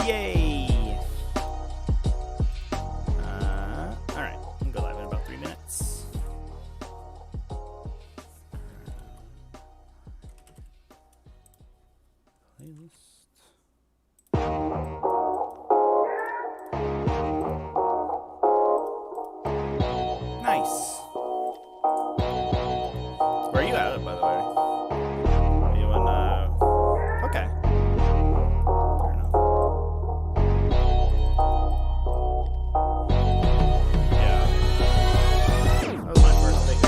Yay! Alright, we'll go live in about 3 minutes. Nice. Where are you at, by the way? Are you in, okay. Fair enough. Yeah. That was my first big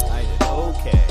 I did okay.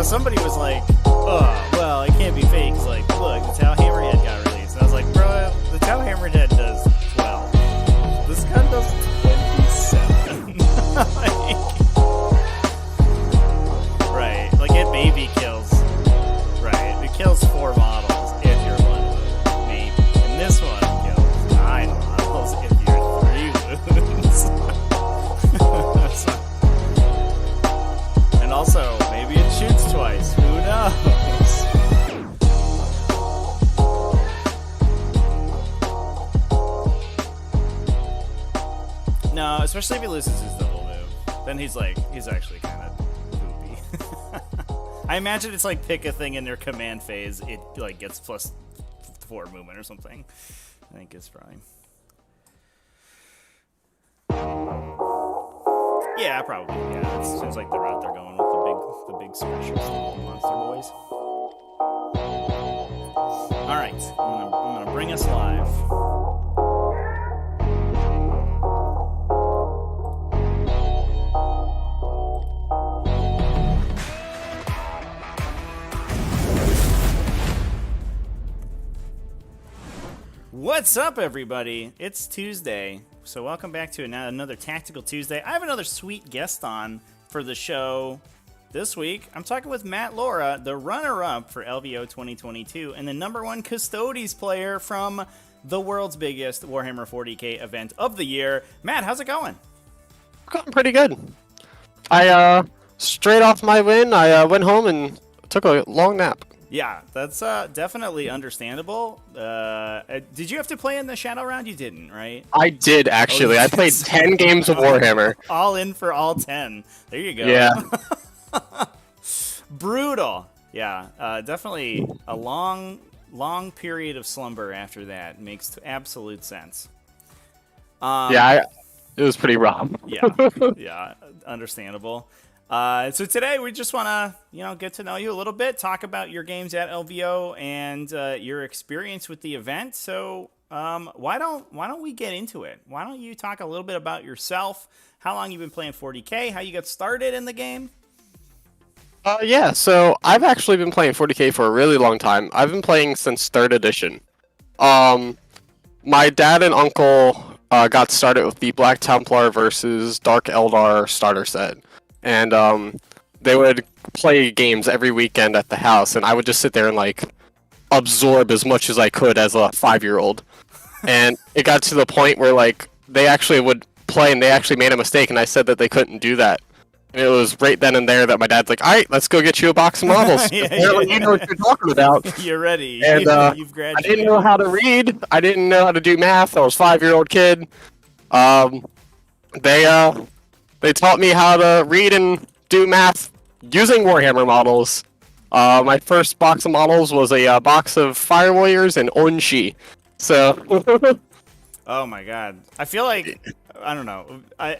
Somebody was like, oh, well, it can't be fake. It's like, look, the Tau Hammerhead got released. And I was like, bro, the Tau Hammerhead does 12. This gun does 27. Right. Like, it maybe kills. Right. It kills 4 models if you're 1 wound. Maybe. And this one kills 9 models if you're 3 wounds. And also, maybe it shoots twice. Who knows? No, especially if he loses his double move. Then he's actually kind of poopy. I imagine it's like pick a thing in their command phase. It like gets +4 movement or something. I think it's probably. Yeah, probably. Yeah, it seems like the route they're going with the big special monster boys. All right, I'm gonna bring us live. What's up, everybody? It's Tuesday. So welcome back to another Tactical Tuesday. I have another sweet guest on for the show this week. I'm talking with Matt Lorah, the runner-up for LVO 2022 and the #1 Custodes player from the world's biggest Warhammer 40k event of the year. Matt, how's it going? Going pretty good. I straight off my win, I went home and took a long nap. Yeah, that's definitely understandable. Did you have to play in the Shadow round? You didn't, right? I did, actually. I played 10 games of Warhammer. All in for all 10. There you go. Yeah. Brutal. Yeah, definitely a long period of slumber after that. Makes absolute sense. Yeah, it was pretty rough. Yeah, understandable. So today we just want to, get to know you a little bit, talk about your games at LVO and your experience with the event. So why don't we get into it? Why don't you talk a little bit about yourself, how long you've been playing 40k, how you got started in the game? Yeah, so I've actually been playing 40k for a really long time. I've been playing since 3rd edition. My dad and uncle got started with the Black Templar versus Dark Eldar starter set. And they would play games every weekend at the house, and I would just sit there and like absorb as much as I could as a 5-year-old. And it got to the point where like they actually would play and they actually made a mistake, and I said that they couldn't do that. And it was right then and there that my dad's like, "All right, let's go get you a box of models." Apparently, you know what you're talking about. You're ready. And You've I graduated. didn't know how to read. I didn't know how to do math. I was a 5-year-old kid. They taught me how to read and do math using Warhammer models. My first box of models was a box of Fire Warriors and Onshi. So. Oh my god. I feel like I don't know. I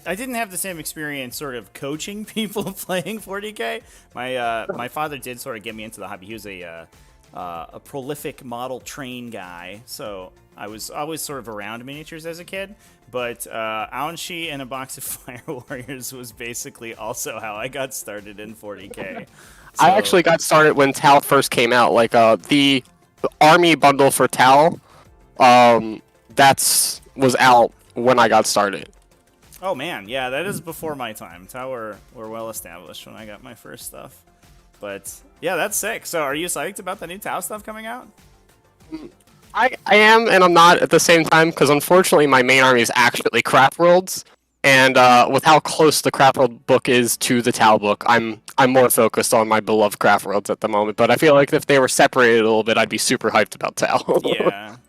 didn't have the same experience sort of coaching people playing 40k. My father did sort of get me into the hobby. He was a prolific model train guy, so I was always sort of around miniatures as a kid. But Aonshi and a box of Fire Warriors was basically also how I got started in 40k. So, I actually got started when Tal first came out. Like the army bundle for Tal, was out when I got started. oh man, yeah, that is before my time. Tower were well established when I got my first stuff. But yeah, that's sick. So are you psyched about the new Tau stuff coming out? I am and I'm not at the same time, because unfortunately my main army is actually Craft Worlds, and with how close the Craft World book is to the Tau book, I'm more focused on my beloved Craft Worlds at the moment. But I feel like if they were separated a little bit, I'd be super hyped about Tau.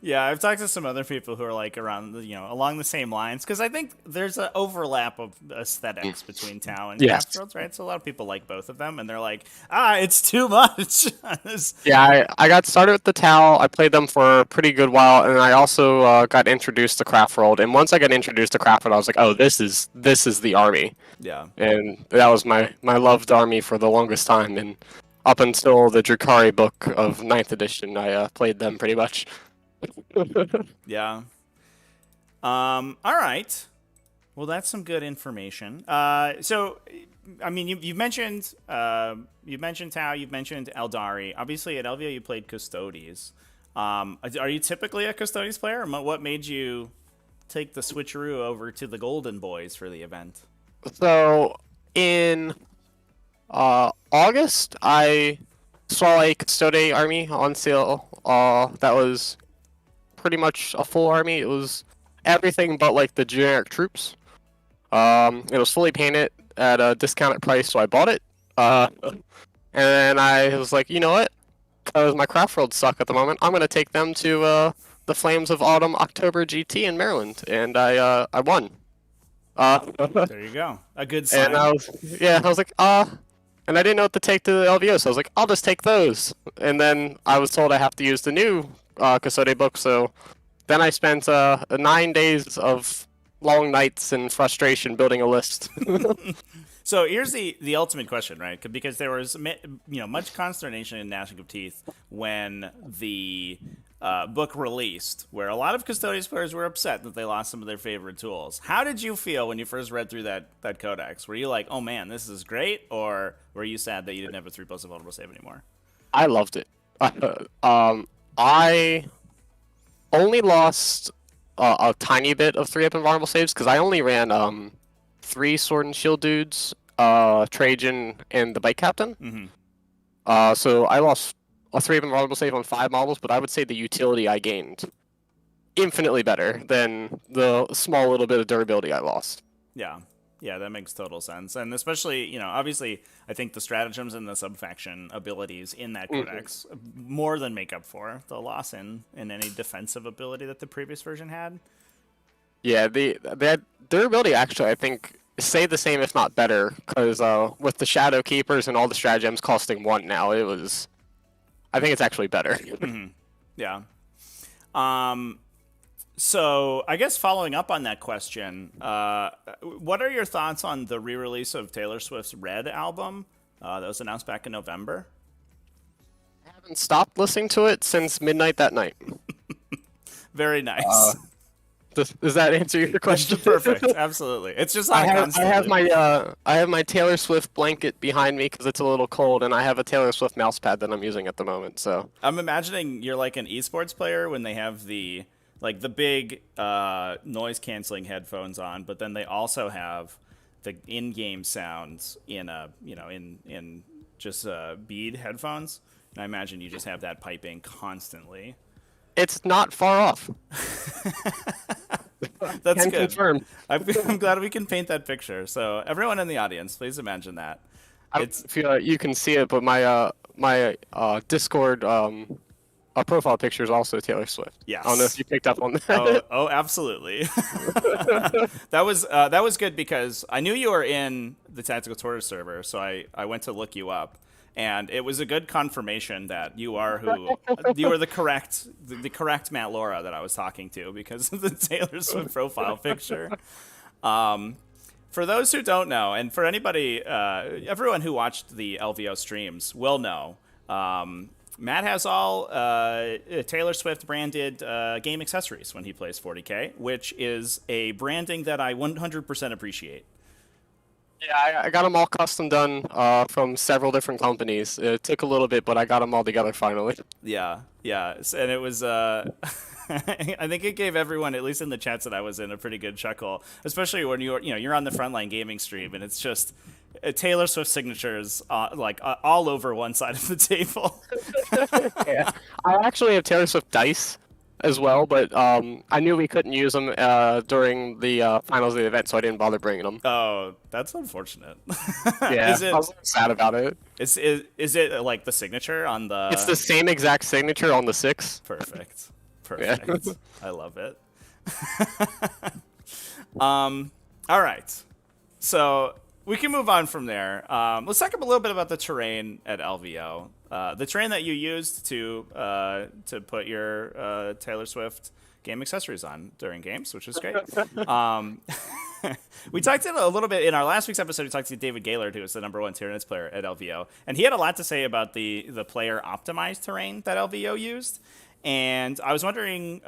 Yeah. I've talked to some other people who are like around, along the same lines, because I think there's an overlap of aesthetics between Tau and Yes. Craft Worlds, right? So a lot of people like both of them, and they're like, it's too much. Yeah, I got started with the Tau. I played them for a pretty good while, and I also got introduced to Craft World. And once I got introduced to Craft World, I was like, oh, this is the army. Yeah. And that was my loved army for the longest time. And up until the Drukhari book of 9th edition, I played them pretty much. Yeah. All right. Well, that's some good information. So, I mean, you've mentioned Tau, you've mentioned Eldari. Obviously, at LVO, you played Custodes. Are you typically a Custodes player? Or what made you take the switcheroo over to the Golden Boys for the event? So in August, I saw a Custode army on sale. That was pretty much a full army. It was everything but like the generic troops. It was fully painted at a discounted price, so I bought it. And then I was like, you know what? Because my Craft Worlds suck at the moment, I'm gonna take them to the Flames of Autumn October GT in Maryland, and I won. There you go. A good sign. And I was like, and I didn't know what to take to the LVO, so I was like, I'll just take those. And then I was told I have to use the new Custode book, so then I spent 9 days of long nights and frustration building a list. So here's the ultimate question, right? Because there was much consternation and gnashing of teeth when the book released, where a lot of Custodes players were upset that they lost some of their favorite tools. How did you feel when you first read through that codex? Were you like, oh man, this is great? Or were you sad that you didn't have a 3+ vulnerable save anymore? I loved it. I only lost a tiny bit of 3-up and vulnerable saves because I only ran 3 sword and shield dudes, Trajan, and the bike captain. Mm-hmm. So I lost a 3-up and vulnerable save on 5 models, but I would say the utility I gained infinitely better than the small little bit of durability I lost. Yeah, that makes total sense. And especially, obviously, I think the stratagems and the subfaction abilities in that codex more than make up for the loss in any defensive ability that the previous version had. Yeah, the durability actually, I think, stayed the same, if not better, because with the Shadow Keepers and all the stratagems costing 1 now, I think it's actually better. Mm-hmm. Yeah. So I guess following up on that question, what are your thoughts on the re-release of Taylor Swift's Red album that was announced back in November? I haven't stopped listening to it since midnight that night. Very nice. Does that answer your question? Perfect. Absolutely. It's just I have my Taylor Swift blanket behind me because it's a little cold, and I have a Taylor Swift mouse pad that I'm using at the moment. So I'm imagining you're like an esports player when they have the big noise canceling headphones on, but then they also have the in-game sounds in a in just bead headphones. And I imagine you just have that piping constantly. It's not far off. That's Can good. confirm. I'm glad we can paint that picture. So everyone in the audience, please imagine that. If you can see it, but my Discord profile picture is also Taylor Swift. Yes. I don't know if you picked up on that. Oh, absolutely. That was good because I knew you were in the Tactical Tortoise server, so I went to look you up, and it was a good confirmation that you are the correct Matt Lorah that I was talking to because of the Taylor Swift profile picture. For those who don't know, and for anybody, everyone who watched the LVO streams will know, Matt has all Taylor Swift branded game accessories when he plays 40k, which is a branding that I 100% appreciate. Yeah, I got them all custom done from several different companies. It took a little bit, but I got them all together finally. Yeah, and it was. I think it gave everyone, at least in the chats that I was in, a pretty good chuckle, especially when you're on the Frontline Gaming stream and it's just Taylor Swift signatures all over one side of the table. Yeah, I actually have Taylor Swift dice as well, but I knew we couldn't use them during the finals of the event, so I didn't bother bringing them. Oh, that's unfortunate. Yeah, I was sad about it. Is it like the signature on the? It's the same exact signature on the 6. Perfect. Yeah. I love it. All right. So we can move on from there. Let's talk a little bit about the terrain at LVO. The terrain that you used to put your Taylor Swift game accessories on during games, which is great. We talked a little bit in our last week's episode. We talked to David Gaylord, who is the #1 Tyranids player at LVO, and he had a lot to say about the player optimized terrain that LVO used. And I was wondering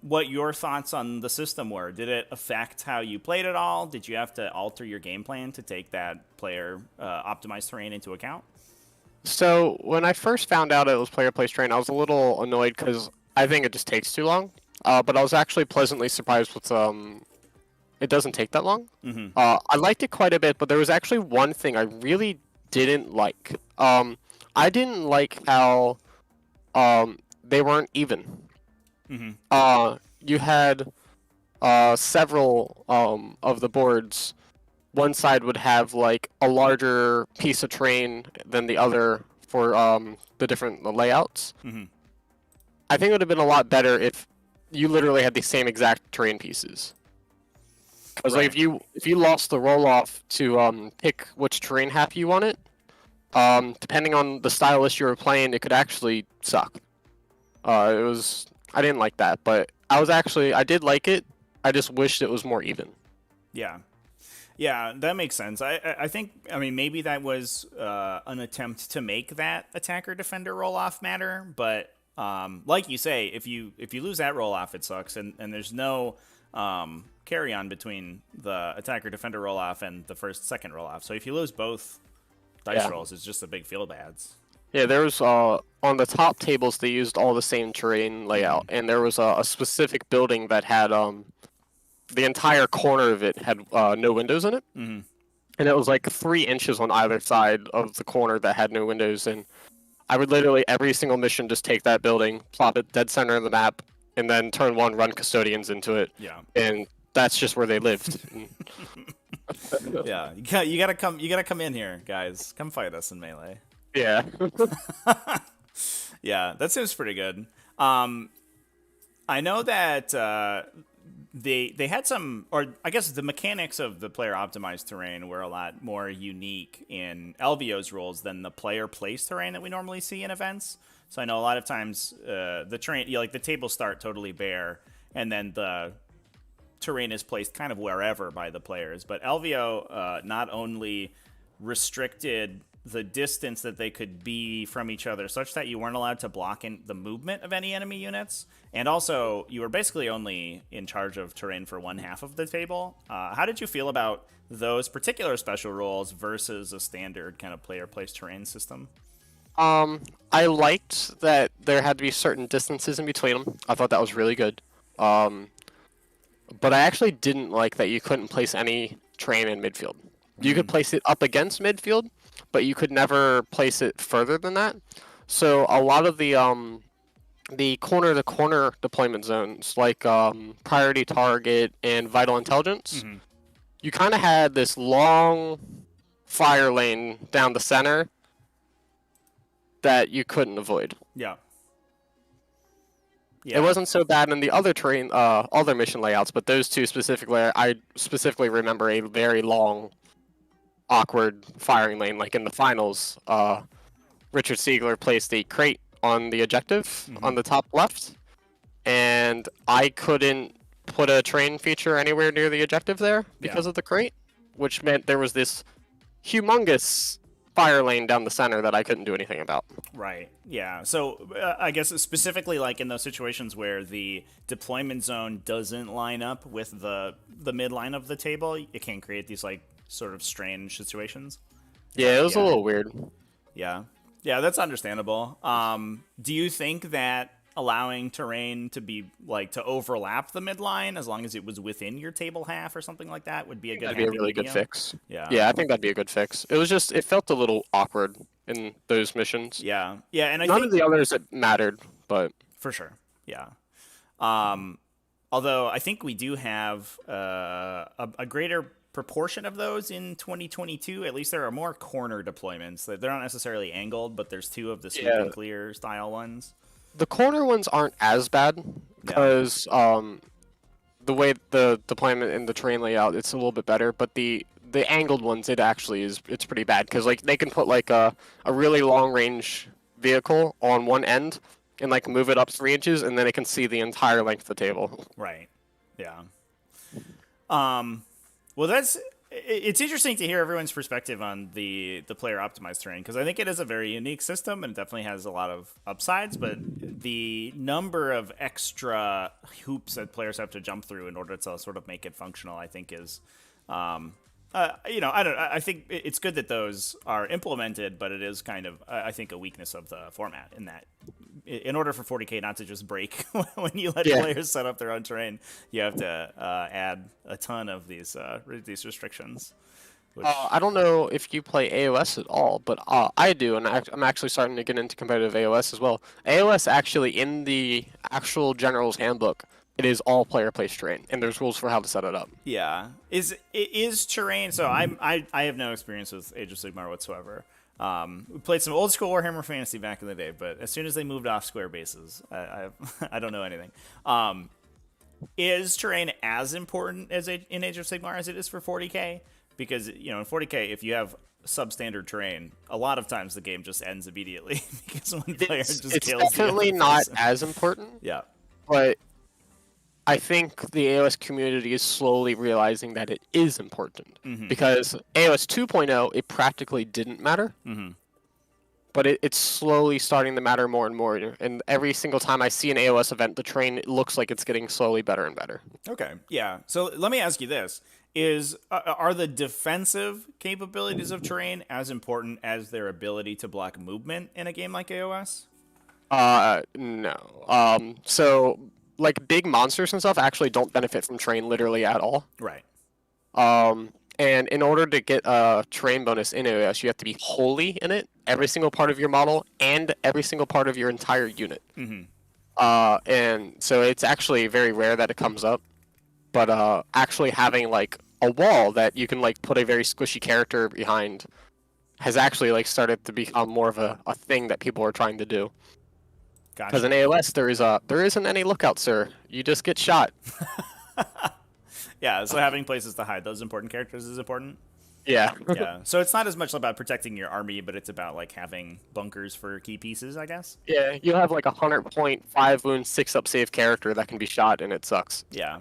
what your thoughts on the system were. Did it affect how you played at all? Did you have to alter your game plan to take that player optimized terrain into account? So when I first found out it was player place terrain, I was a little annoyed because I think it just takes too long. But I was actually pleasantly surprised with it doesn't take that long. Mm-hmm. I liked it quite a bit, but there was actually one thing I really didn't like. I didn't like how they weren't even. Mm-hmm. You had several of the boards. One side would have like a larger piece of terrain than the other for the different layouts. Mm-hmm. I think it would have been a lot better if you literally had the same exact terrain pieces. Because Right. like if you lost the roll off to pick which terrain half you wanted, depending on the stylist you were playing, it could actually suck. I didn't like that, but I did like it. I just wished it was more even. Yeah, that makes sense. I think, maybe that was an attempt to make that attacker defender roll off matter, but like you say, if you lose that roll off, it sucks, and there's no carry on between the attacker defender roll off and the second roll off. So if you lose both dice rolls, it's just a big feel bads. Yeah, there was on the top tables they used all the same terrain layout, and there was a specific building that had the entire corner of it had no windows in it, Mm-hmm. and it was like 3 inches on either side of the corner that had no windows. And I would literally every single mission just take that building, plop it dead center of the map, and then turn 1 run custodians into it. Yeah, and that's just where they lived. yeah. You gotta come in here, guys. Come fight us in melee. Yeah. Yeah, that seems pretty good. I know that they had some, or I guess the mechanics of the player optimized terrain were a lot more unique in LVO's rules than the player place terrain that we normally see in events. So I know a lot of times the terrain, like the tables start totally bare, and then the terrain is placed kind of wherever by the players. But LVO not only restricted the distance that they could be from each other such that you weren't allowed to block in the movement of any enemy units, and also you were basically only in charge of terrain for one half of the table. How did you feel about those particular special rules versus a standard kind of player place terrain system? I liked that there had to be certain distances in between them. I thought that was really good. But I actually didn't like that you couldn't place any train in midfield. You could place it up against midfield, but you could never place it further than that. So a lot of the corner-to-corner deployment zones, like priority target and vital intelligence, you kind of had this long fire lane down the center that you couldn't avoid. Yeah. It wasn't so bad in the other other mission layouts, but those two specifically, I specifically remember a very long, awkward firing lane. Like in the finals, Richard Siegler placed a crate on the objective on the top left, and I couldn't put a train feature anywhere near the objective there because of the crate, which meant there was this humongous fire lane down the center that I couldn't do anything about. Right. Yeah. So I guess specifically like in those situations where the deployment zone doesn't line up with the midline of the table, it can create these like sort of strange situations. Yeah, it was a little weird. Yeah. Yeah, that's understandable. Do you think that allowing terrain to be like to overlap the midline as long as it was within your table half or something like that would be a good That'd be a really good fix. Yeah, I think that'd be a good fix. It was just it felt a little awkward in those missions. Yeah, and none of the others that mattered, but for sure, yeah. Although I think we do have a greater proportion of those in 2022. At least there are more corner deployments. They're not necessarily angled, but there's two of the sweep and clear style ones. The corner ones aren't as bad because the way the deployment in the train layout, it's a little bit better. But the angled ones, it's pretty bad because like they can put like a really long range vehicle on one end and like move it up 3 inches, and then it can see the entire length of the table. Right. Yeah. Well, it's interesting to hear everyone's perspective on the player optimized terrain, because I think it is a very unique system and it definitely has a lot of upsides, but the number of extra hoops that players have to jump through in order to sort of make it functional, I think is, I think it's good that those are implemented, but it is kind of, I think, a weakness of the format in that in order for 40k not to just break when you let players set up their own terrain, you have to add a ton of these restrictions. Which... I don't know if you play AOS at all, but I do, and I'm actually starting to get into competitive AOS as well. AOS actually, in the actual General's Handbook, it is all player placed terrain, and there's rules for how to set it up. Yeah, is terrain. So I have no experience with Age of Sigmar whatsoever. We played some old school Warhammer Fantasy back in the day, but as soon as they moved off square bases, I don't know anything. Is terrain as important as in Age of Sigmar as it is for 40k? Because in 40k, if you have substandard terrain, a lot of times the game just ends immediately because one player just kills. It's definitely not as important. Yeah, but I think the AOS community is slowly realizing that it is important, because AOS 2.0, it practically didn't matter, but it's slowly starting to matter more and more. And every single time I see an AOS event, the terrain, it looks like it's getting slowly better and better. Okay, yeah. So let me ask you this. Are the defensive capabilities of terrain as important as their ability to block movement in a game like AOS? No. So... like big monsters and stuff actually don't benefit from terrain literally at all. Right. And in order to get a terrain bonus in AOS, you have to be wholly in it, every single part of your model and every single part of your entire unit. And so it's actually very rare that it comes up. But actually having like a wall that you can like put a very squishy character behind has actually like started to become more of a thing that people are trying to do. Because in AOS, there isn't any lookout, sir. You just get shot. Yeah, so having places to hide those important characters is important. Yeah. Yeah. So it's not as much about protecting your army, but it's about like having bunkers for key pieces, I guess. Yeah, you have like a 100-point, 5 wound, 6 up save character that can be shot, and it sucks. Yeah.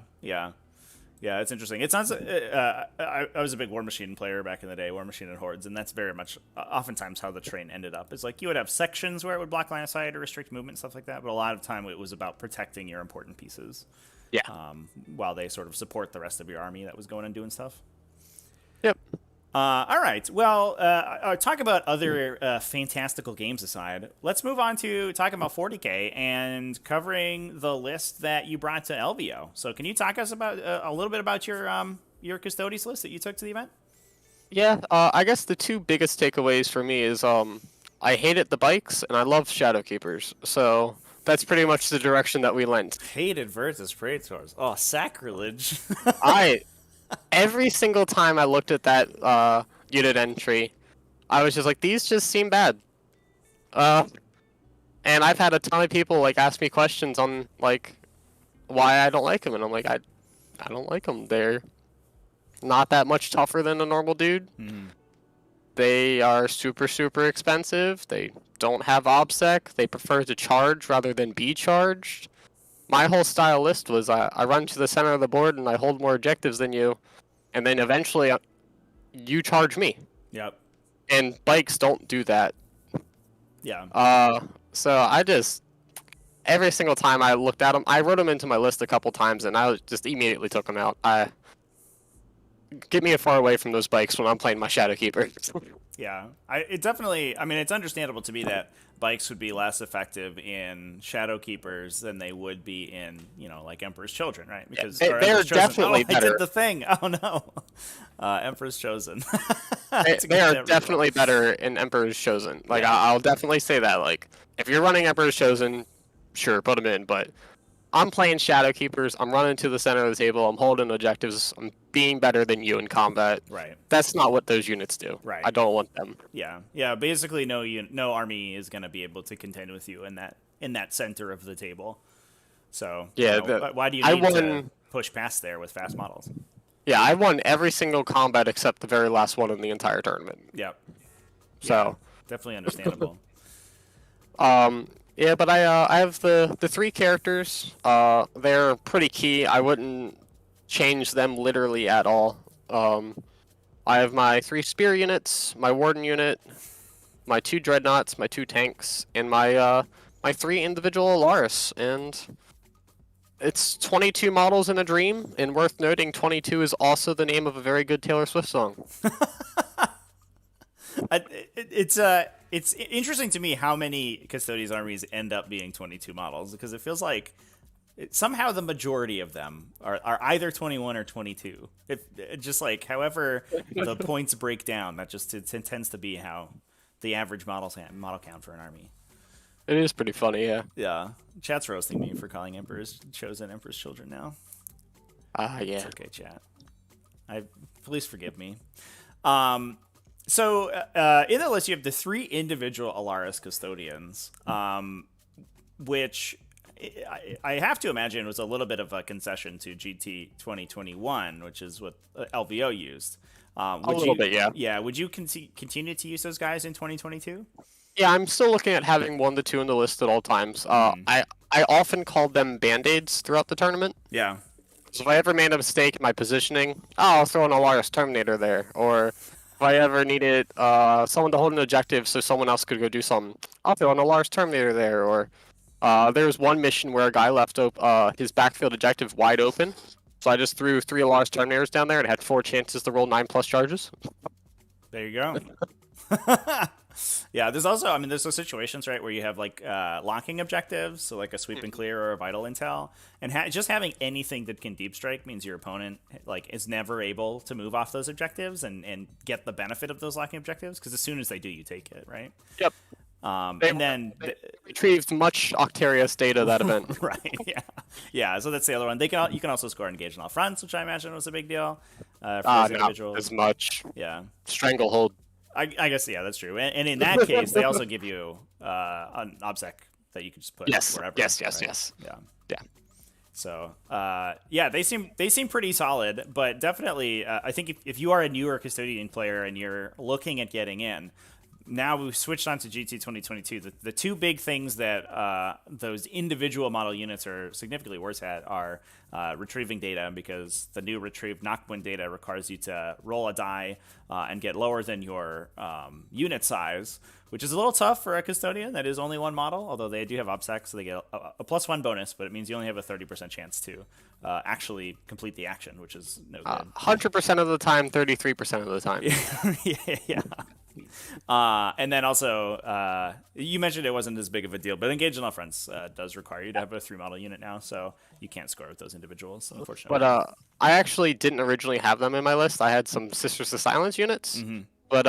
Yeah, it's interesting. It sounds. I was a big War Machine player back in the day, War Machine and Hordes, and that's very much oftentimes how the terrain ended up. It's like you would have sections where it would block line of sight or restrict movement and stuff like that, but a lot of time it was about protecting your important pieces. Yeah. While they sort of support the rest of your army that was going and doing stuff. Yep. All right. Well, talk about other fantastical games aside. Let's move on to talking about 40k and covering the list that you brought to LVO. So, can you talk us about a little bit about your your Custodes list that you took to the event? Yeah, I guess the two biggest takeaways for me is I hated the bikes and I love Shadow Keepers. So that's pretty much the direction that we went. Hated versus Praetors. Oh, sacrilege. I every single time I looked at that unit entry, I was just like, these just seem bad. And I've had a ton of people like ask me questions on like why I don't like them, and I'm like, I don't like them. They're not that much tougher than a normal dude. They are super expensive. They don't have OBSEC. They prefer to charge rather than be charged. My whole style list was I run to the center of the board and I hold more objectives than you, and then eventually you charge me. Yep. And bikes don't do that. Yeah. So I just every single time I looked at them, I wrote them into my list a couple times, and I just immediately took them out. Get me far away from those bikes when I'm playing my Shadow Keeper. Yeah, it definitely. I mean, it's understandable to me that bikes would be less effective in Shadow Keepers than they would be in, like Emperor's Children, right? Because they're definitely better. I did the thing. Oh no, Emperor's Chosen. They are definitely better in Emperor's Chosen. Like I'll definitely say that. Like if you're running Emperor's Chosen, sure, put them in. But I'm playing Shadow Keepers. I'm running to the center of the table. I'm holding objectives. I'm being better than you in combat. Right. That's not what those units do. Right. I don't want them. Yeah. Basically, no army is going to be able to contend with you in that center of the table. So yeah, why do you need to push past there with fast models? Yeah, I won every single combat except the very last one in the entire tournament. Yep. So definitely understandable. Yeah, but I have the three characters. They're pretty key. I wouldn't change them literally at all. I have my 3 spear units, my warden unit, my 2 dreadnoughts, my 2 tanks, and my 3 individual Alaris. And it's 22 models in a dream. And worth noting, 22 is also the name of a very good Taylor Swift song. It's interesting to me how many Custodes armies end up being 22 models, because it feels like somehow the majority of them are either 21 or 22. It just like however the points break down, that just it tends to be how the average model count for an army. It is pretty funny, yeah. Yeah, chat's roasting me for calling Emperor's Chosen Emperor's Children now. Yeah. It's okay, chat. Please forgive me. So in the list, you have the 3 individual Alaris Custodians, which I have to imagine was a little bit of a concession to GT 2021, which is what LVO used. A little bit, yeah. Yeah, would you continue to use those guys in 2022? Yeah, I'm still looking at having 1 to 2 in the list at all times. I often called them Band-Aids throughout the tournament. Yeah. So if I ever made a mistake in my positioning, I'll throw an Alaris Terminator there. Or if I ever needed someone to hold an objective so someone else could go do something, I'll throw an Alaris Terminator there. Or there was one mission where a guy left his backfield objective wide open. So I just threw 3 Alaris Terminators down there and had 4 chances to roll 9+ charges. There you go. Yeah, there's also, there's those situations, right, where you have like locking objectives, so like a sweep and clear or a vital intel, and just having anything that can deep strike means your opponent like is never able to move off those objectives and get the benefit of those locking objectives, because as soon as they do, you take it, right? Yep. And then retrieved much Octarius data that event. Right. Yeah. So that's the other one. You can also score engage on all fronts, which I imagine was a big deal for those individuals. Not as much. Yeah. Stranglehold. I guess that's true. And in that case, they also give you an OBSEC that you can just put wherever. Yes. Yeah. So they seem pretty solid, but definitely I think if you are a newer Custodian player and you're looking at getting in, now we've switched on to GT 2022. The 2 big things that those individual model units are significantly worse at are retrieving data, because the new retrieved knockwind data requires you to roll a die and get lower than your unit size, which is a little tough for a Custodian that is only 1 model, although they do have OBSEC, so they get a +1 bonus, but it means you only have a 30% chance to actually complete the action, which is no good. 100% of the time, 33% of the time. Yeah. And then also, you mentioned it wasn't as big of a deal, but Engage in All Fronts does require you to have a 3-model unit now, so you can't score with those individuals, unfortunately. But I actually didn't originally have them in my list. I had some Sisters of Silence units, but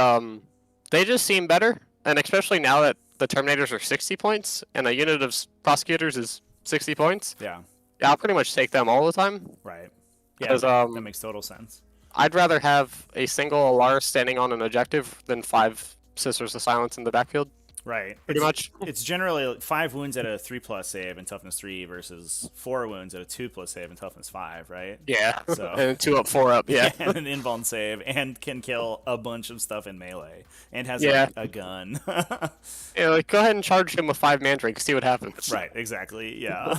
they just seem better, and especially now that the Terminators are 60 points and a unit of Prosecutors is 60 points. Yeah, I'll pretty much take them all the time. right. Yeah, that makes total sense. I'd rather have a single Alar standing on an objective than 5 Sisters of Silence in the backfield. Right. Pretty much. It's generally 5 wounds at a 3+ save and toughness 3 versus 4 wounds at a 2+ save and toughness 5, right? Yeah. So And 2 up, 4 up, yeah. and an invuln save and can kill a bunch of stuff in melee and has a gun. Yeah, like go ahead and charge him with 5 Mandrake, see what happens. Right, exactly. Yeah.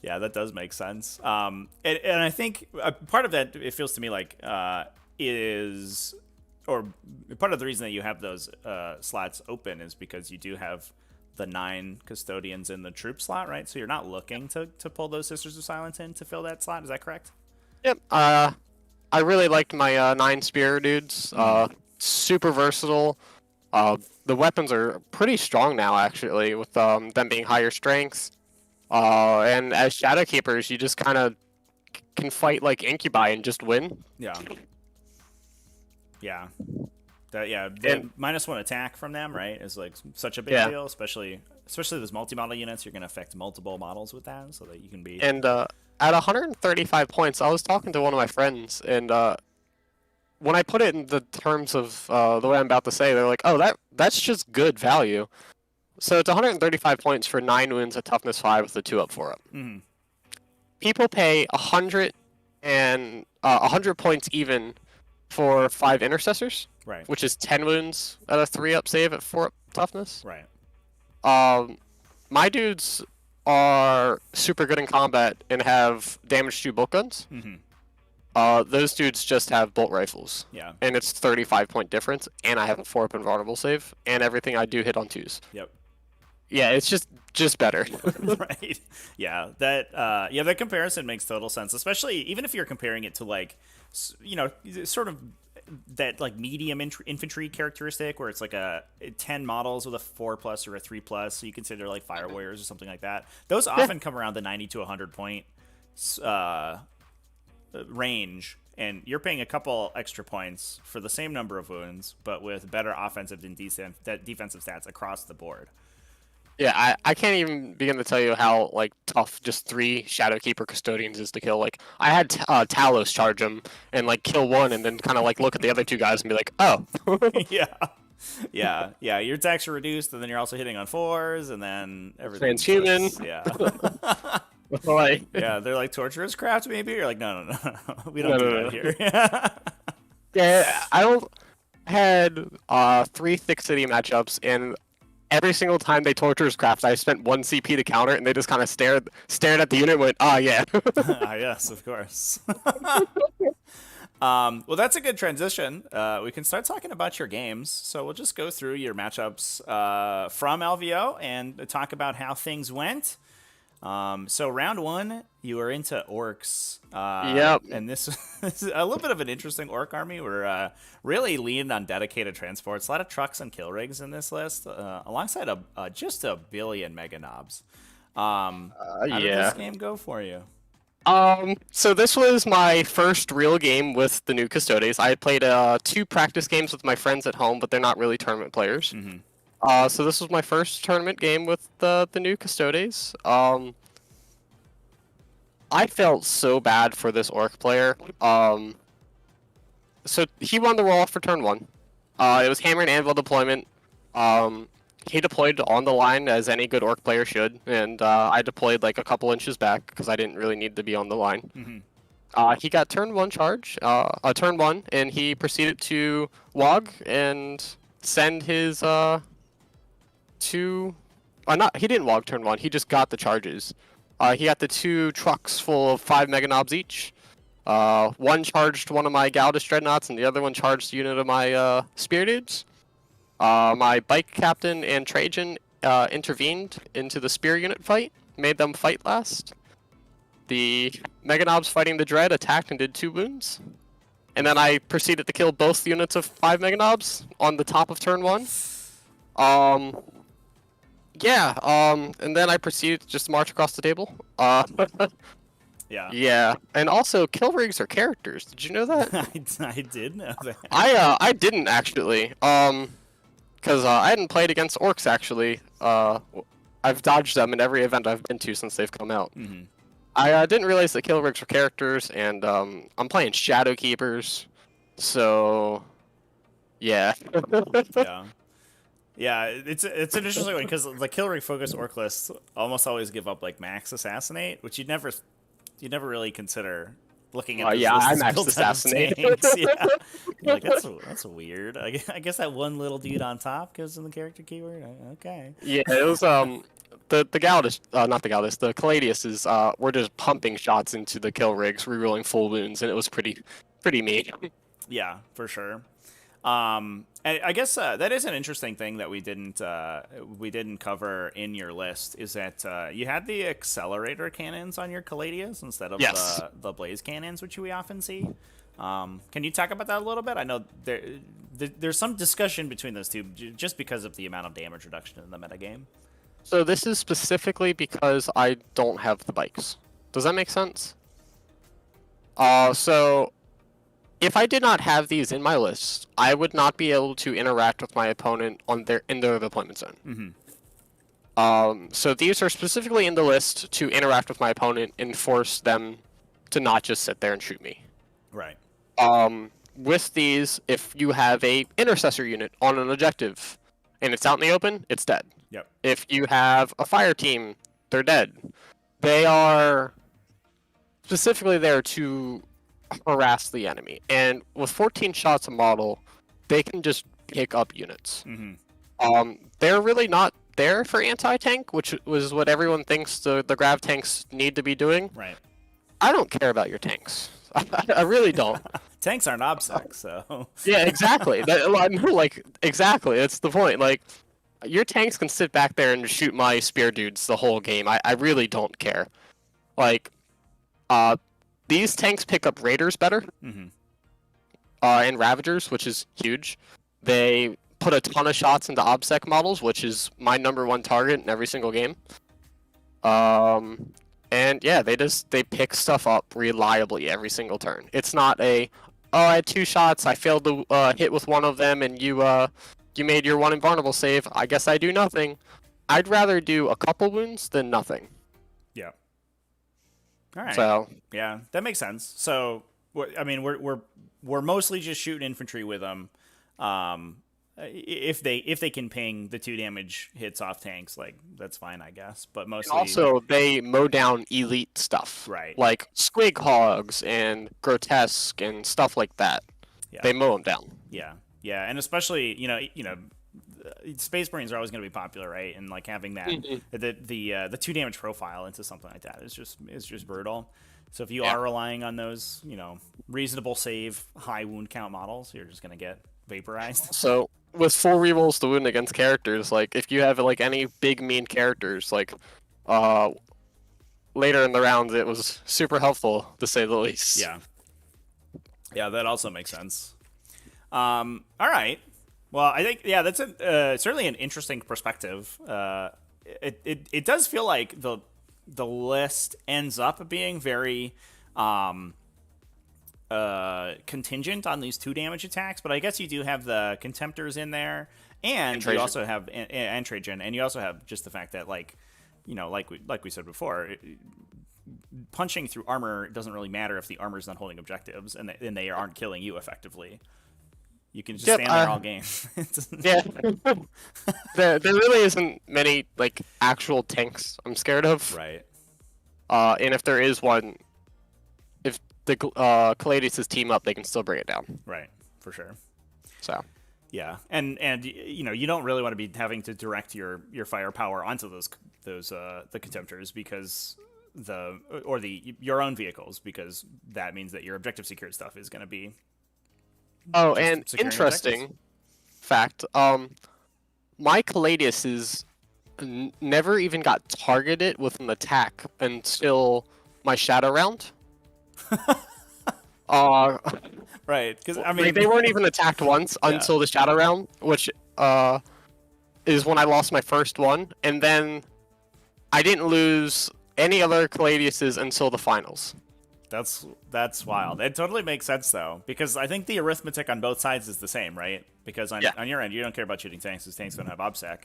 Yeah, that does make sense. And I think part of that, it feels to me like, is, or part of the reason that you have those slots open is because you do have the 9 custodians in the troop slot, right? So you're not looking to pull those Sisters of Silence in to fill that slot. Is that correct? Yep. I really liked my 9 spear dudes. Super versatile. The weapons are pretty strong now, actually, with them being higher strengths. And as Shadow Keepers, you just kind of can fight like Incubi and just win. Yeah. Yeah. The -1 attack from them, right, is like such a big deal, especially those multi-model units. You're going to affect multiple models with that, so that you can be. And at 135 points, I was talking to one of my friends, and when I put it in the terms of the way I'm about to say, they're like, "Oh, that's just good value." So it's 135 points for 9 wounds at toughness 5 with the 2 up, 4 up. Mm-hmm. People pay 100 points even for 5 intercessors, right? Which is 10 wounds at a 3 up save at 4 up toughness. Right. My dudes are super good in combat and have damage to bolt guns. Mm-hmm. Those dudes just have bolt rifles. Yeah. And it's 35-point difference, and I have a 4 up invulnerable save, and everything I do hit on 2s. Yep. Yeah, it's just better. Right. Yeah. That comparison makes total sense, especially even if you're comparing it to like, sort of that like medium infantry characteristic where it's like a 10 models with a 4+ or a 3+. So you consider like fire warriors or something like that. Those often come around the 90 to 100 point range, and you're paying a couple extra points for the same number of wounds, but with better offensive and defensive stats across the board. Yeah, I can't even begin to tell you how like tough just 3 Shadowkeeper Custodians is to kill. Like I had Talos charge him and like kill one, and then kind of like look at the other 2 guys and be like, oh. yeah. Your attacks are reduced, and then you're also hitting on 4s, and then everything. Transhuman. Yeah. Like, yeah, they're like torturous craft maybe. You're like, no, we don't do that here. Yeah, I had 3 Thick City matchups, and every single time they torturous craft, I spent 1 CP to counter, and they just kind of stared at the unit and went, yeah. Yes, of course. Well, that's a good transition. We can start talking about your games. So we'll just go through your matchups from LVO and talk about how things went. So round 1, you were into orcs. Yep. And this is a little bit of an interesting orc army. We're really leaned on dedicated transports. A lot of trucks and kill rigs in this list, alongside just a billion mega knobs. How did this game go for you? So this was my first real game with the new Custodes. I had played 2 practice games with my friends at home, but they're not really tournament players. Mm-hmm. So this was my first tournament game with the new Custodes. I felt so bad for this orc player. So he won the roll-off for turn 1. It was hammer and anvil deployment. He deployed on the line as any good orc player should, and I deployed like a couple inches back because I didn't really need to be on the line. Mm-hmm. He got turn 1 charge, turn 1, and he proceeded to log and send his he didn't log turn 1, he just got the charges. He got the 2 trucks full of 5 mega knobs each. One charged one of my Galdus Dreadnoughts, and the other one charged a unit of my Spear Dudes. My Bike Captain and Trajan intervened into the Spear unit fight, made them fight last. The Mega Knobs fighting the Dread attacked and did 2 wounds. and then I proceeded to kill both units of 5 Mega Knobs on the top of turn 1. Yeah, and then I proceeded to just march across the table. Yeah. Yeah, and also kill rigs are characters. Did you know that? I did know that. I didn't actually. Because I hadn't played against orcs actually. I've dodged them in every event I've been to since they've come out. Mm-hmm. I didn't realize that kill rigs were characters, and I'm playing Shadow Keepers, so yeah. Yeah. Yeah, it's an interesting one because the kill rig focus orc lists almost always give up like max assassinate, which you'd never really consider looking at. Yeah, I list maxed assassinate. Yeah, you're like that's weird. I guess that one little dude on top goes in the character keyword. Okay. Yeah, it was the Galdus, not the Galdus, the Caladius is we're just pumping shots into the kill rigs, rerolling full wounds, and it was pretty mean. Yeah, for sure. And I guess that is an interesting thing that we didn't cover in your list is that you had the accelerator cannons on your Caladius instead of the blaze cannons, which we often see. Can you talk about that a little bit? I know there's some discussion between those two just because of the amount of damage reduction in the metagame. So this is specifically because I don't have the bikes. Does that make sense? So if I did not have these in my list, I would not be able to interact with my opponent in their deployment zone. Mm-hmm. So these are specifically in the list to interact with my opponent and force them to not just sit there and shoot me. Right. With these, if you have a intercessor unit on an objective and it's out in the open, it's dead. Yep. If you have a fire team, they're dead. They are specifically there to harass the enemy, and with 14 shots a model, they can just pick up units. Mm-hmm. They're really not there for anti-tank, which was what everyone thinks the grav tanks need to be doing. Right. I don't care about your tanks. I really don't. Tanks aren't obsec, so. Yeah, exactly. Exactly. That's the point. Like, your tanks can sit back there and shoot my spear dudes the whole game. I really don't care. Like, these tanks pick up raiders better. Mm-hmm. And ravagers, which is huge. They put a ton of shots into obsec models, which is my #1 target in every single game. And yeah, they pick stuff up reliably every single turn. It's not I had 2 shots, I failed to hit with one of them, and you made your one invulnerable save. I guess I do nothing. I'd rather do a couple wounds than nothing. Yeah. All right. So yeah, that makes sense. So I mean, we're mostly just shooting infantry with them. If they can ping the 2 damage hits off tanks, like that's fine, I guess. But mostly and also they mow down elite stuff, right? Like squig hogs and grotesque and stuff like that. Yeah. They mow them down. Yeah, yeah, and especially you know. Space Marines are always going to be popular, right? And like having that the 2 damage profile into something like that is just brutal. So if you are relying on those, reasonable save, high wound count models, you're just going to get vaporized. So with 4 rerolls to wound against characters, like if you have like any big mean characters, like later in the rounds, it was super helpful to say the least. Yeah, that also makes sense. All right. Well, I think that's certainly an interesting perspective. It does feel like the list ends up being very contingent on these 2 damage attacks, but I guess you do have the Contemptors in there, and you also have and Trajan, and you also have just the fact that like we said before, punching through armor doesn't really matter if the armor's not holding objectives and they aren't killing you effectively. You can just stand there all game. Yeah. there really isn't many like actual tanks I'm scared of. Right. And if there is one, if the Caladius' team up, they can still bring it down. Right, for sure. So. Yeah, and you don't really want to be having to direct your firepower onto those the Contemptors because your own vehicles, because that means that your objective secured stuff is going to be. Oh, and interesting fact, my Caladius is never even got targeted with an attack until my shadow round. Right, because I mean, Like, they weren't even attacked once until the Shadow Realm, which is when I lost my first one, and then I didn't lose any other Caladiuses until the finals. That's wild. It totally makes sense though, because I think the arithmetic on both sides is the same, right? Because on your end, you don't care about shooting tanks because tanks don't have OBSEC,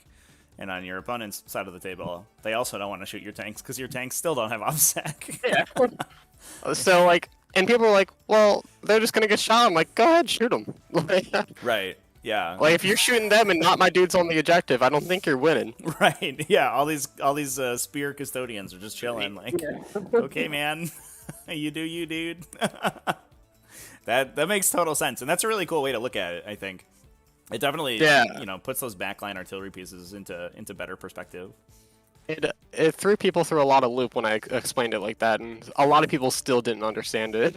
and on your opponent's side of the table, they also don't want to shoot your tanks because your tanks still don't have OBSEC. Yeah. So like, and people are like, well, they're just gonna get shot. I'm like, go ahead, shoot them. Right. Yeah. Like, if you're shooting them and not my dudes on the objective, I don't think you're winning. Right. Yeah. All these spear custodians are just chilling. Like, okay, man, you do you, dude. That makes total sense, and that's a really cool way to look at it. I think it definitely puts those backline artillery pieces into better perspective. It threw people through a lot of loop when I explained it like that, and a lot of people still didn't understand it.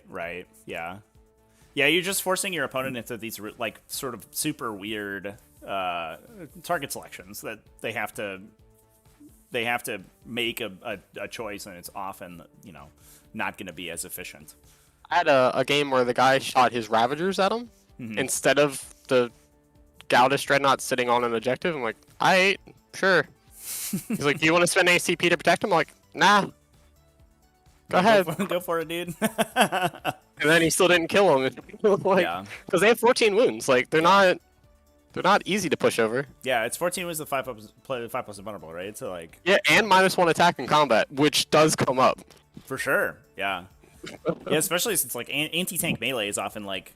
Right. Yeah. Yeah, you're just forcing your opponent into these like sort of super weird target selections that they have to make a choice, and it's often not going to be as efficient. I had a game where the guy shot his Ravagers at him instead of the Gaudish Dreadnought sitting on an objective. I'm like, sure. He's like, do you want to spend ACP to protect him? I'm like, nah. Go ahead. Go for it, dude. And then he still didn't kill him. Because they have 14 wounds. Like, they're not easy to push over. Yeah, it's 14 wounds with 5 plus invulnerable, right? So like. Yeah, and -1 attack in combat, which does come up. For sure. Yeah. Yeah, especially since like anti-tank melee is often like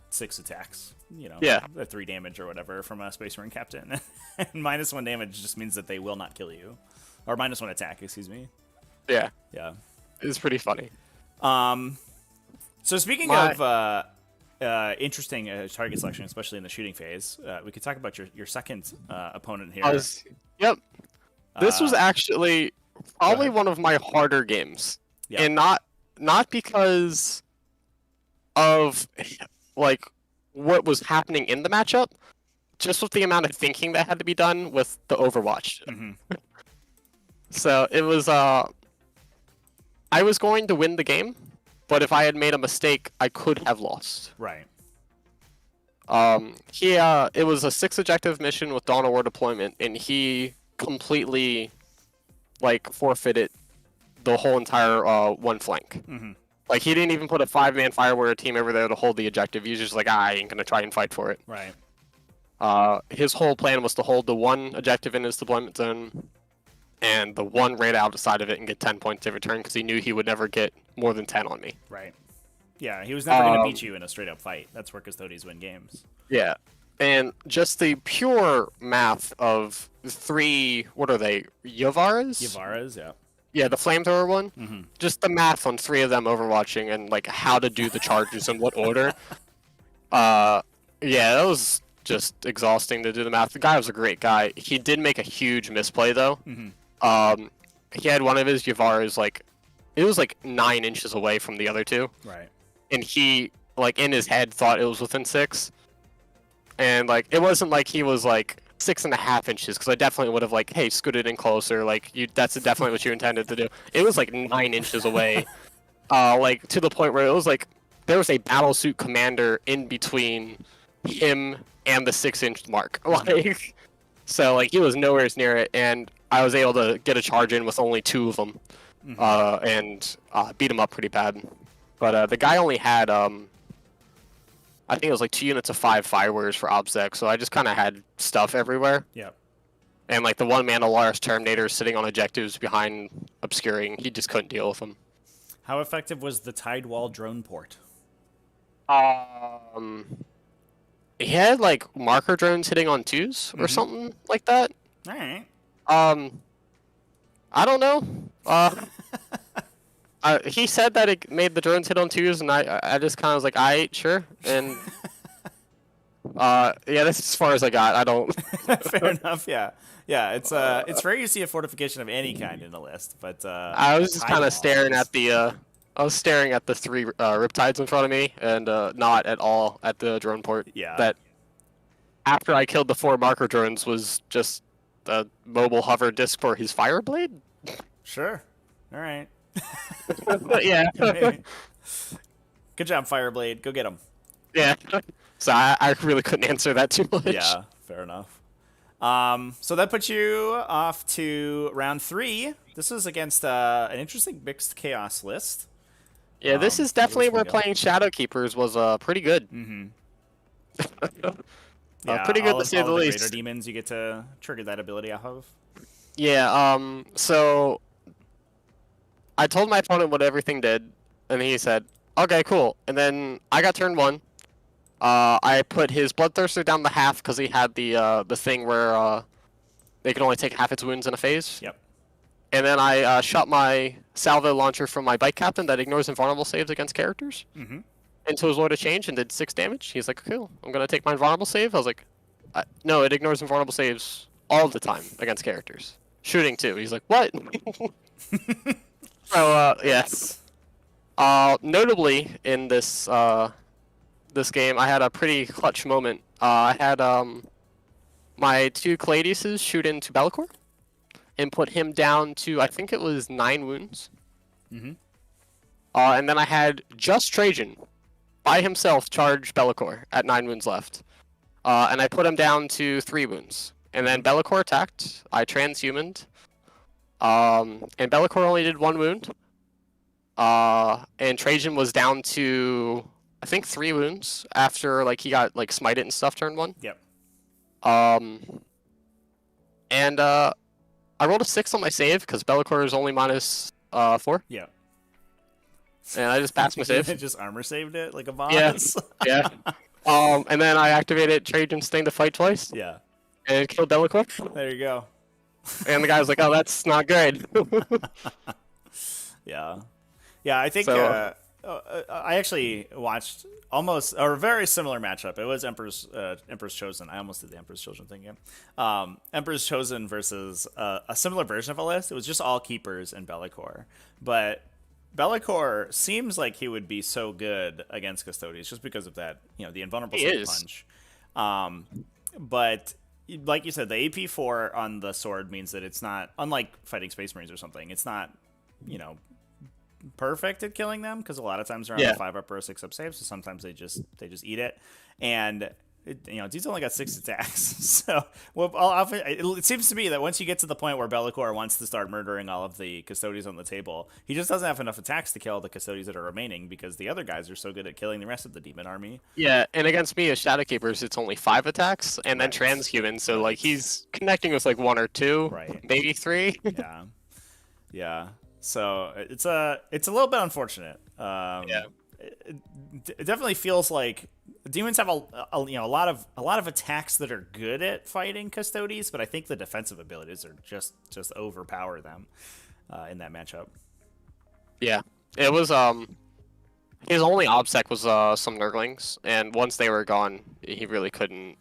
6 attacks. Yeah. 3 damage or whatever from a Space Marine captain. And -1 damage just means that they will not kill you, or -1 attack. Excuse me. Yeah. Yeah. It's pretty funny. So speaking of interesting target selection, especially in the shooting phase, we could talk about your second opponent here. Yep. This was actually probably one of my harder games, and not because of like what was happening in the matchup, just with the amount of thinking that had to be done with the Overwatch. So it was I was going to win the game, but if I had made a mistake, I could have lost. Right. It was a 6 objective mission with Dawn of War deployment, and he completely forfeited the whole entire one flank. Like, he didn't even put a 5-man fire warrior team over there to hold the objective. He was just like, I ain't gonna try and fight for it. Right. His whole plan was to hold the 1 objective in his deployment zone, and the 1 raid outside of it and get 10 points every turn, because he knew he would never get more than 10 on me. Right. Yeah, he was never going to beat you in a straight-up fight. That's where Custodes win games. Yeah. And just the pure math of 3, what are they, Yavaras? Yavaras, yeah. Yeah, the flamethrower one. Just the math on 3 of them overwatching and how to do the charges in what order. Yeah, that was just exhausting to do the math. The guy was a great guy. He did make a huge misplay though. He had one of his Yavaras it was 9 inches away from the other 2. Right. And he in his head thought it was within 6. And it wasn't like he was 6.5 inches, because I definitely would have hey, scooted in closer. That's definitely what you intended to do. It was 9 inches away, to the point where it was there was a battlesuit commander in between him and the 6-inch mark. So he was nowhere near it, and I was able to get a charge in with only 2 of them, and beat him up pretty bad. But the guy only had I think it was 2 units of 5 fire warriors for OBSEC, so I just kind of had stuff everywhere. Yeah. And the 1 Mandalorian Terminator sitting on objectives behind obscuring, he just couldn't deal with them. How effective was the Tidewall drone port? He had marker drones hitting on 2s or something like that. All right. I don't know. He said that it made the drones hit on 2s, and I just kind of was alright, sure. And yeah, that's as far as I got. I don't. Fair enough. Yeah. Yeah. It's rare you see a fortification of any kind in a list, but I was just kind of staring at the. I was staring at the 3 Riptides in front of me, and not at all at the drone port. Yeah. That after I killed the 4 marker drones was just a mobile hover disc for his Fireblade. Sure. All right. But yeah. Because Good job, Fireblade. Go get him. Yeah. So I really couldn't answer that too much. Yeah, fair enough. So that puts you off to round 3. This is against an interesting mixed chaos list. Yeah, this is definitely where playing Shadow Keepers was pretty good. Mm-hmm. Pretty good to say the least. Greater demons you get to trigger that ability off of. Yeah. So I told my opponent what everything did, and he said, "Okay, cool." And then I got turn 1. I put his Bloodthirster down to half because he had the thing where they can only take half its wounds in a phase. Yep. And then I shot my salvo launcher from my bike captain that ignores invulnerable saves against characters into his Lord of Change and did 6 damage. He's like, cool, I'm going to take my invulnerable save. I was like, no, it ignores invulnerable saves all the time against characters. Shooting too. He's like, what? So, yes. Notably, in this this game, I had a pretty clutch moment. I had my 2 Cladiuses shoot into Bellicor and put him down to, I think it was 9 wounds. And then I had just Trajan by himself charge Bellicor at 9 wounds left. And I put him down to 3 wounds. And then Bellicor attacked. I transhumaned. And Bellicor only did 1 wound. And Trajan was down to, I think, 3 wounds after he got smited and stuff turn 1. Yep. And I rolled a 6 on my save because Bellicor is only -4. Yeah. And I just passed my save. Just armor saved it like a boss. Yeah. And then I activated Trajan's thing to fight twice. Yeah. And it killed Bellicor. There you go. And the guy was like, "Oh, that's not good." Yeah. Yeah, I think So, I actually watched almost or a very similar matchup. It was Emperor's Chosen. I almost did the Emperor's Chosen thing again. Emperor's Chosen versus a similar version of a list. It was just all keepers and Bellicor. But Bellicor seems like he would be so good against Custodes just because of that, the invulnerable save punch. But like you said, the AP4 on the sword means that it's not, unlike fighting Space Marines or something, it's not, perfect at killing them because a lot of times they're on a 5-up or a 6-up save, so sometimes they just eat it. And dude's only got 6 attacks. So it seems to me that once you get to the point where Bellicor wants to start murdering all of the Custodes on the table, he just doesn't have enough attacks to kill the Custodes that are remaining because the other guys are so good at killing the rest of the demon army. Yeah, and against me as Shadow Keepers, it's only 5 attacks and then transhuman, so he's connecting with 1 or 2, maybe 3. Yeah. So it's a little bit unfortunate. It definitely feels like demons have a lot of attacks that are good at fighting Custodes, but I think the defensive abilities are just overpower them in that matchup. Yeah, it was his only obsec was some Nurglings, and once they were gone, he really couldn't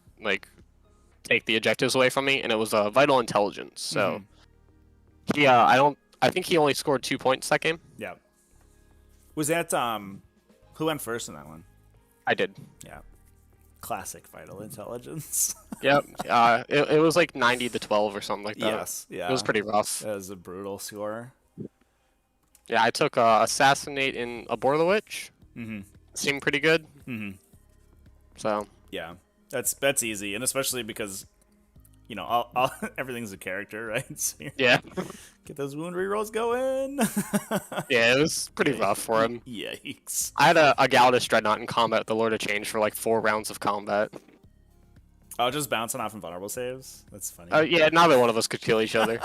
take the objectives away from me, and it was vital intelligence. So I think he only scored 2 points that game. Yeah. Was that who went first in that one? I did. Yeah. Classic vital intelligence. Yep. It was 90-12 or something like that. Yes. Yeah. It was pretty rough. That was a brutal score. Yeah, I took Assassinate in Abhor the Witch. Seemed pretty good. So. Yeah. That's easy, and especially because everything's a character, right? So yeah. Get those wound rerolls going. Yeah, it was pretty rough for him. Yikes. I had a Galdus Dreadnought in combat, the Lord of Change, for 4 rounds of combat. Oh, just bouncing off invulnerable saves? That's funny. Yeah, neither one of us could kill each other.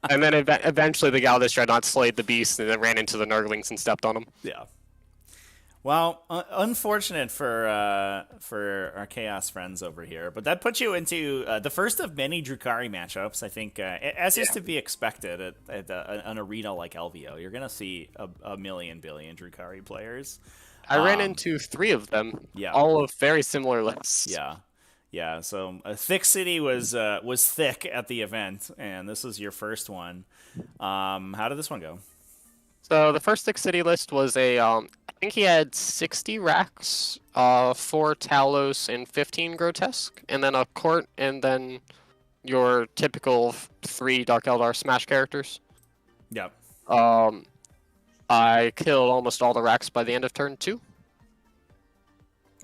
And then eventually the Galdus Dreadnought slayed the beast and then ran into the Nurglings and stepped on them. Yeah. Well, unfortunate for our Chaos friends over here, but that puts you into the first of many Drukhari matchups. I think, as is to be expected at an arena like LVO, you're going to see a million billion Drukhari players. I ran into 3 of them, yeah, all of very similar lists. Yeah. So Thick City was thick at the event, and this was your first one. How did this one go? So the first Thick City list was I think he had 60 racks, 4 Talos, and 15 Grotesque, and then a Court, and then your typical 3 Dark Eldar Smash characters. Yep. I killed almost all the Racks by the end of turn 2.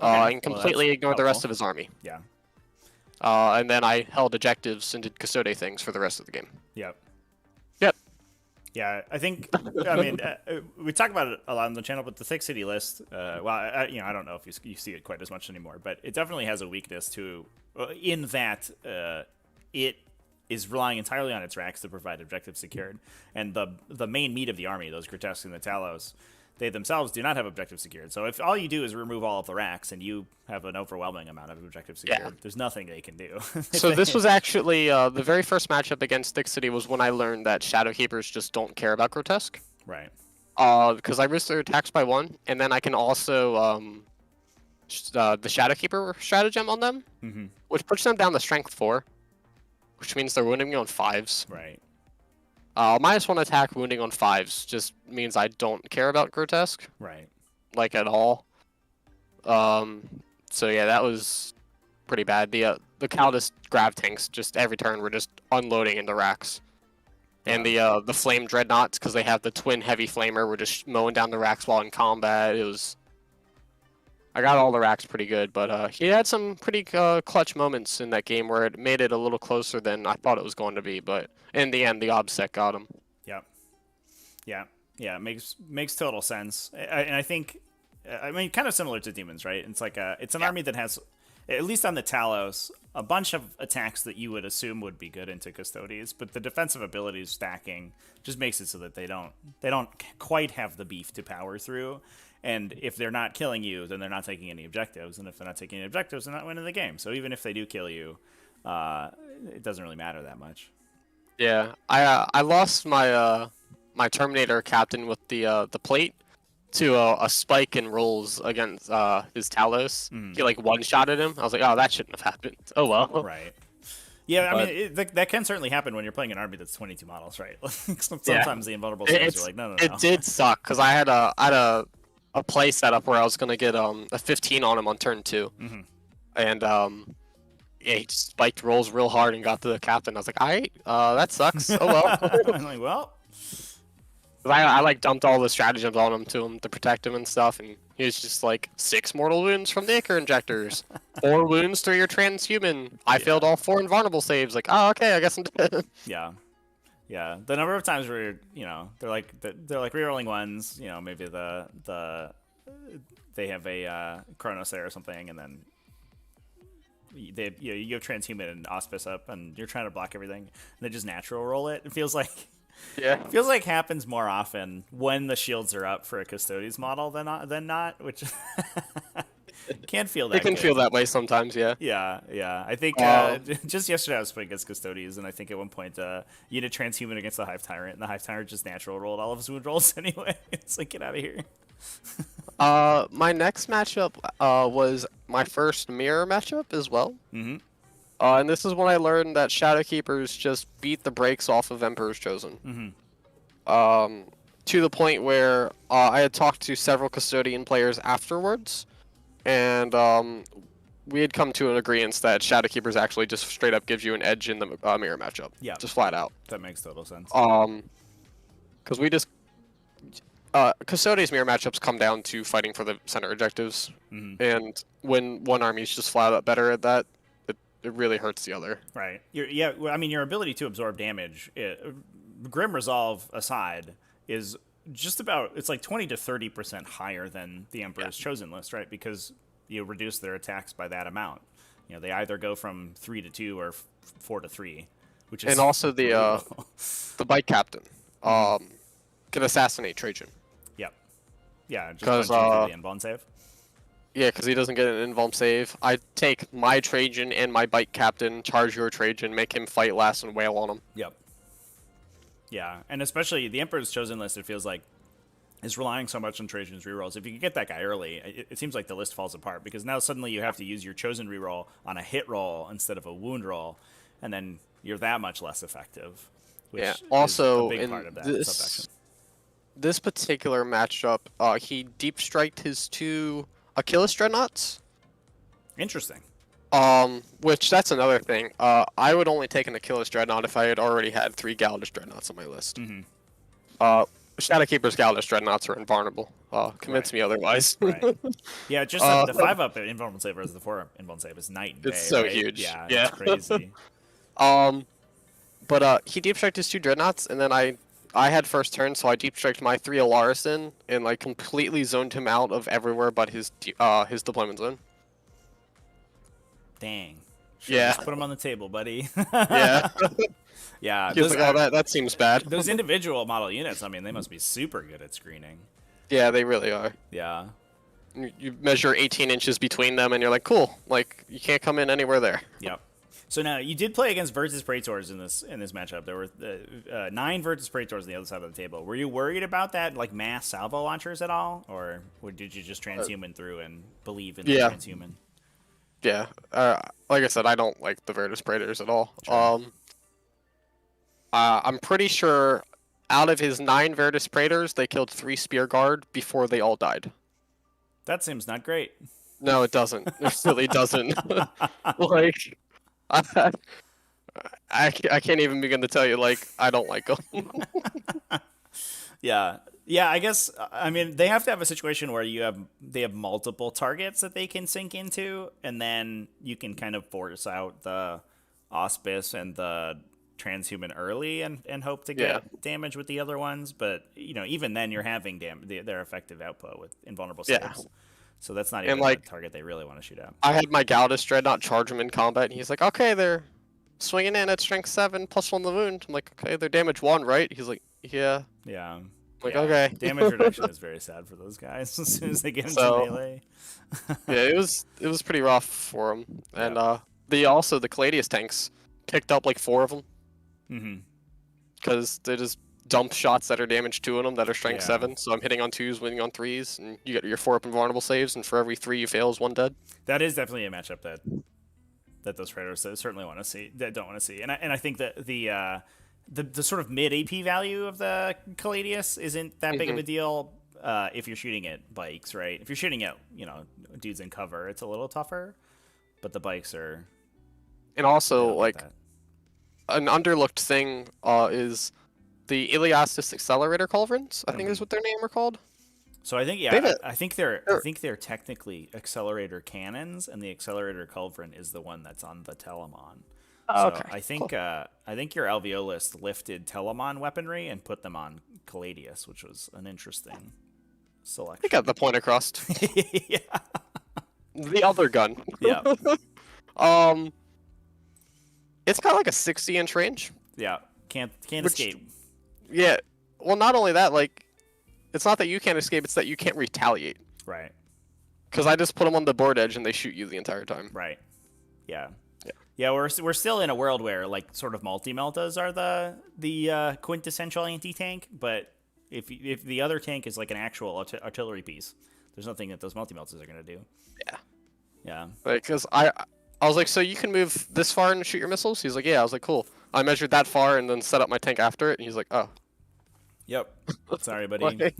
Okay. And completely ignored the rest of his army. Yeah. And then I held objectives and did Custode things for the rest of the game. Yep. Yep. Yeah, I think. I mean, we talk about it a lot on the channel, but the Thick City list. Well, I don't know if you see it quite as much anymore, but it definitely has a weakness to, in that it is relying entirely on its racks to provide objectives secured, and the main meat of the army, those Grotesques and the Talos, they themselves do not have objectives secured. So if all you do is remove all of the racks and you have an overwhelming amount of objectives secured, there's nothing they can do. So this was actually the very first matchup against Thick City was when I learned that Shadow Keepers just don't care about Grotesque. Right. Because I risk their attacks by 1, and then I can also the Shadow Keeper stratagem on them, which puts them down to Strength 4, which means they're wounding me on 5s. Right. -1 attack wounding on 5s just means I don't care about Grotesque. Right. Like, at all. So yeah, that was pretty bad. The Custodes grav tanks just every turn were just unloading into racks. And the flame dreadnoughts, because they have the twin heavy flamer, were just mowing down the racks while in combat. It was... I got all the racks pretty good, but he had some pretty clutch moments in that game where it made it a little closer than I thought it was going to be, but in the end, the OBSEC got him. Yep. Yeah. Yeah, it makes total sense. And I think, I mean, kind of similar to Demons, right? It's like it's an army that has, at least on the Talos, a bunch of attacks that you would assume would be good into Custodes, but the defensive abilities stacking just makes it so that they don't quite have the beef to power through. And if they're not killing you, then they're not taking any objectives. And if they're not taking any objectives, they're not winning the game. So even if they do kill you, it doesn't really matter that much. Yeah, I lost my my Terminator captain with the plate to a spike and rolls against his Talos. He like one-shotted him. I was like, oh, that shouldn't have happened. Oh well. Right. Yeah, I mean, that can certainly happen when you're playing an army that's 22 models, right? Sometimes the invulnerable saves are like, no. It did suck because I had a play setup where I was gonna get a 15 on him on turn 2, and yeah, he just spiked rolls real hard and got to the captain. I was like, alright, that sucks. Oh well. I'm like, well. I like dumped all the stratagems on him to protect him and stuff, and he was just like 6 mortal wounds from the Ichor injectors, 4 wounds through your transhuman. I failed all 4 invulnerable saves. Like, oh okay, I guess I'm dead. Yeah. Yeah, the number of times where they're like rerolling ones, maybe they have a Chronos there or something, and then you have transhuman and auspice up, and you're trying to block everything, and they just natural roll it. It feels like happens more often when the shields are up for a Custodes model than not, which can't feel that. It can feel that way sometimes, yeah. Yeah. I think just yesterday I was playing against Custodes, and I think at one point you had a transhuman against the Hive Tyrant, and the Hive Tyrant just natural rolled all of his wound rolls anyway. It's like, get out of here. My next matchup was my first mirror matchup as well. And this is when I learned that Shadow Keepers just beat the brakes off of Emperor's Chosen. To the point where I had talked to several Custodian players afterwards, and we had come to an agreement that Shadow Keepers actually just straight up gives you an edge in the mirror matchup. Yeah. Just flat out. That makes total sense. Because we just... Custodes mirror matchups come down to fighting for the center objectives, and when one army is just flat out better at that, it really hurts the other. Right. I mean, your ability to absorb damage, Grim Resolve aside, is just about, it's like 20 to 30% higher than the Emperor's Chosen list, right? Because you reduce their attacks by that amount. They either go from 3 to 2 or 4 to 3, which is... And also the Bike Captain can assassinate Trajan. Yep. Yeah, just the invuln save. Yeah, because he doesn't get an invuln save. I take my Trajan and my Bike Captain, charge your Trajan, make him fight last and wail on him. Yep. Yeah, and especially the Emperor's Chosen list, it feels like, is relying so much on Trajan's rerolls. If you can get that guy early, it seems like the list falls apart, because now suddenly you have to use your Chosen reroll on a hit roll instead of a wound roll, and then you're that much less effective, which also, is a big part of that sub-action. This particular matchup, he deep striked his 2 Achilles Dreadnoughts. Interesting. Which that's another thing. I would only take an Achilles Dreadnought if I had already had 3 Galladish Dreadnoughts on my list. Shadowkeeper's Gallus Dreadnoughts are invulnerable. Convince Right. me otherwise. Right. Yeah, just the 5-up invulnerable save versus the 4-up invulnerable save is night and It's day, so right? huge. Yeah, Yeah. it's crazy. But he deep striked his 2 Dreadnoughts, and then I had first turn, so I deep striked my 3 Alaris in, and like completely zoned him out of everywhere but his deployment zone. Dang. Should Yeah. just put him on the table, buddy. Yeah. Yeah, He was those, like, oh, that seems bad. those individual model units, I mean, they must be super good at screening. Yeah, they really are. Yeah. You measure 18 inches between them, and you're like, cool. Like, you can't come in anywhere there. Yep. So now you did play against Virtus Praetors in this matchup. There were 9 Virtus Praetors on the other side of the table. Were you worried about that, like mass salvo launchers at all, or did you just transhuman through and believe in the transhuman? Yeah. Like I said, I don't like the Virtus Praetors at all. Sure. I'm pretty sure out of his 9 Virtus Praetors, they killed 3 Spear Guard before they all died. That seems not great. No, it doesn't. It really doesn't. Like, I can't even begin to tell you. Like, I don't like them. Yeah. Yeah, I guess, I mean, they have to have a situation where they have multiple targets that they can sink into, and then you can kind of force out the Auspice and the transhuman early and hope to get damage with the other ones. But, you know, even then you're having their effective output with invulnerable saves. Yeah. So that's not even like, the target they really want to shoot at. I had my Galdus Dreadnought charge him in combat, and he's like, okay, they're swinging in at strength 7, +1 the wound. I'm like, okay, they're damage 1, right? He's like, yeah. Yeah. Like, okay. Damage reduction is very sad for those guys as soon as they get into melee. Yeah, it was pretty rough for them. And the Caladius tanks picked up like 4 of them. Mm-hmm. Because they just dump shots that are damage 2 in them that are strength 7. So I'm hitting on 2s, winning on 3s, and you get your 4-up invulnerable saves, and for every 3 you fail is 1 dead. That is definitely a matchup that those traders certainly want to see, that don't want to see. And I think that the sort of mid AP value of the Caladius isn't that big of a deal if you're shooting at bikes, right? If you're shooting at, you know, dudes in cover, it's a little tougher, but the bikes are. And also, like, an underlooked thing is the Iliastis Accelerator Culverins, I think is what their name are called. So I think I think they're technically accelerator cannons, and the accelerator culverin is the one that's on the Telemon. Oh, so okay. I think your LVO list lifted Telemon weaponry and put them on Caladius, which was an interesting selection. I got the point across. Yeah. The other gun. Yeah. It's got like a 60-inch range. Yeah. Can't escape. Yeah. Well, not only that, like, it's not that you can't escape; it's that you can't retaliate. Right. Because I just put them on the board edge and they shoot you the entire time. Right. Yeah. Yeah, we're still in a world where like sort of multi-meltas are the quintessential anti-tank, but if the other tank is like an actual artillery piece, there's nothing that those multi-meltas are gonna do. Yeah. Yeah. Like, because I was like, so you can move this far and shoot your missiles? He's like, yeah. I was like, cool. I measured that far and then set up my tank after it, and he's like, oh. Yep. Sorry, buddy.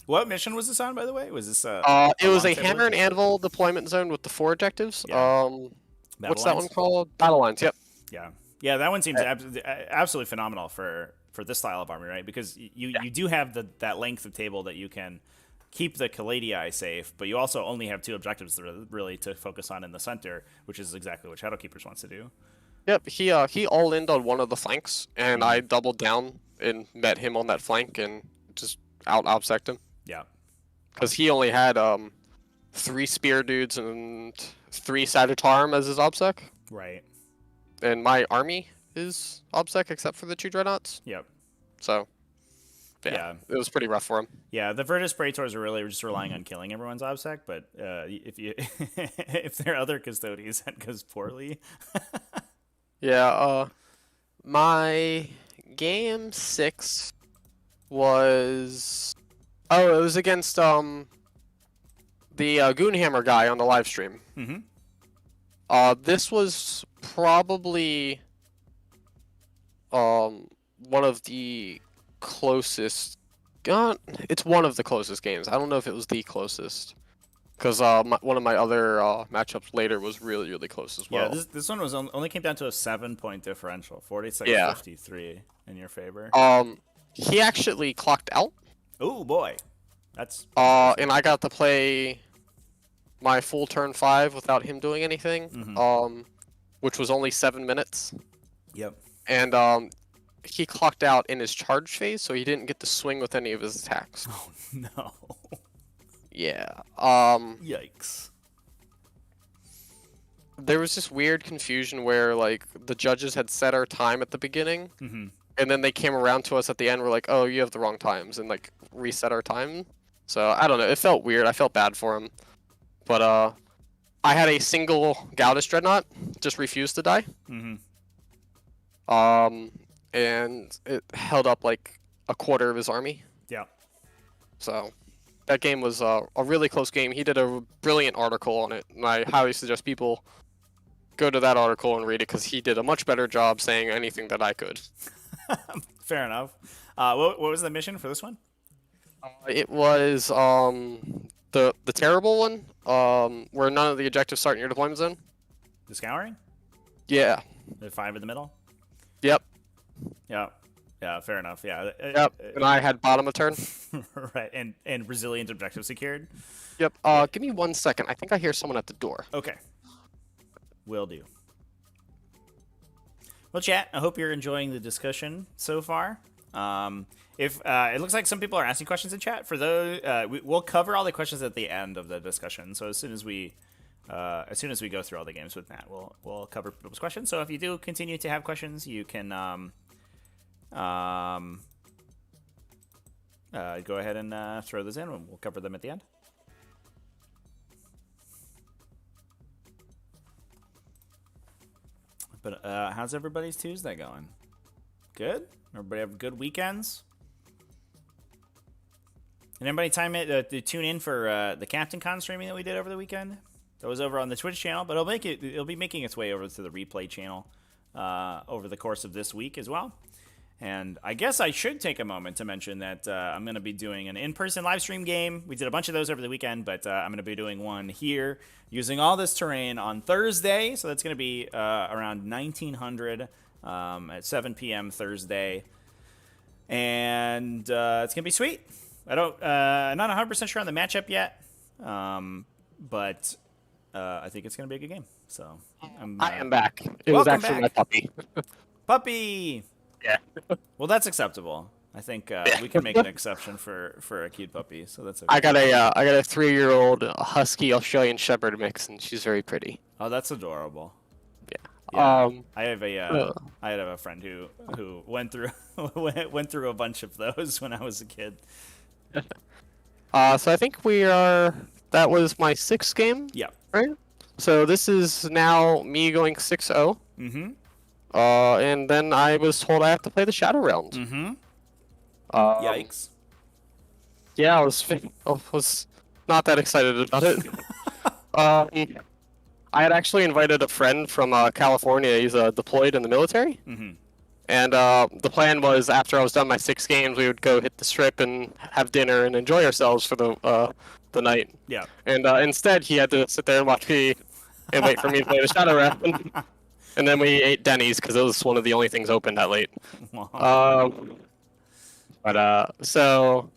What mission was this on, by the way? Was this it was a hammer and anvil deployment zone with the 4 objectives. Yeah. What's that one called? Battle lines. Yep. Yeah. Yeah, that one seems absolutely phenomenal for this style of army, right? Because you do have that length of table that you can keep the Caladii safe, but you also only have 2 objectives really to focus on in the center, which is exactly what Shadowkeepers wants to do. Yep. He all-in'd on one of the flanks, and I doubled down and met him on that flank and just out-obsect him. Yeah. Because he only had 3 spear dudes and 3 Sagittarum as his obsec. Right. And my army is obsec except for the 2 dreadnoughts. Yep. So, yeah, it was pretty rough for him. Yeah, the Virtus Praetors are really just relying on killing everyone's obsec, but if there are other Custodes, that goes poorly. Yeah, my game 6 was... Oh, it was against the Goonhammer guy on the live stream. Mm-hmm. This was probably one of the closest... it's one of the closest games. I don't know if it was the closest. Because one of my other matchups later was really, really close as well. Yeah, this one only came down to a 7-point differential, 46-53 in your favor. he actually clocked out. Oh boy, that's. And I got to play my full turn 5 without him doing anything. Which was only 7 minutes. Yep. And he clocked out in his charge phase, so he didn't get to swing with any of his attacks. Oh no. Yeah. Yikes. There was this weird confusion where like the judges had set our time at the beginning, and then they came around to us at the end. We're like, "Oh, you have the wrong times," and like reset our time. So I don't know. It felt weird. I felt bad for him, but I had a single Gaudish Dreadnought, just refused to die. And it held up like a quarter of his army. Yeah. So that game was a really close game. He did a brilliant article on it, and I highly suggest people go to that article and read it because he did a much better job saying anything that I could. Fair enough. What was the mission for this one? It was the terrible one, where none of the objectives start in your deployment zone. The Scouring? Yeah. The 5 in the middle? Yep. Yeah. Yeah, fair enough. Yeah. Yep. And I had bottom of turn. Right. And resilient objective secured? Yep. Give me 1 second. I think I hear someone at the door. Okay. Will do. Well, chat, I hope you're enjoying the discussion so far. If it looks like some people are asking questions in chat, for those, we'll cover all the questions at the end of the discussion. So as soon as we go through all the games with Matt, we'll cover people's questions. So if you do continue to have questions, you can go ahead and throw those in, and we'll cover them at the end. But how's everybody's Tuesday going? Good? Everybody have good weekends? And everybody to tune in for the Captain Con streaming that we did over the weekend? That was over on the Twitch channel, but it'll be making its way over to the replay channel over the course of this week as well. And I guess I should take a moment to mention that I'm going to be doing an in-person live stream game. We did a bunch of those over the weekend, but I'm going to be doing one here using all this terrain on Thursday. So that's going to be around 1900 at 7 p.m. Thursday. And it's going to be sweet. I'm not 100% sure on the matchup yet, but I think it's going to be a good game. So I am back. It was actually my puppy. Puppy! Yeah. Well, that's acceptable. I think we can make an exception for a cute puppy, so that's okay. I got a 3-year-old husky Australian Shepherd mix, and she's very pretty. Oh, that's adorable. Yeah. I have a friend who went through a bunch of those when I was a kid. So I think that was my 6th game. Yeah. Right. So this is now me going 6-0. And then I was told I have to play the Shadow Realms. Yikes. Yeah, I was not that excited about it. I had actually invited a friend from California. He's deployed in the military. And the plan was after I was done my 6 games, we would go hit the strip and have dinner and enjoy ourselves for the night. Yeah. And instead, he had to sit there and watch me and wait for me to play the Shadow Realms. And then we ate Denny's because it was one of the only things open that late. So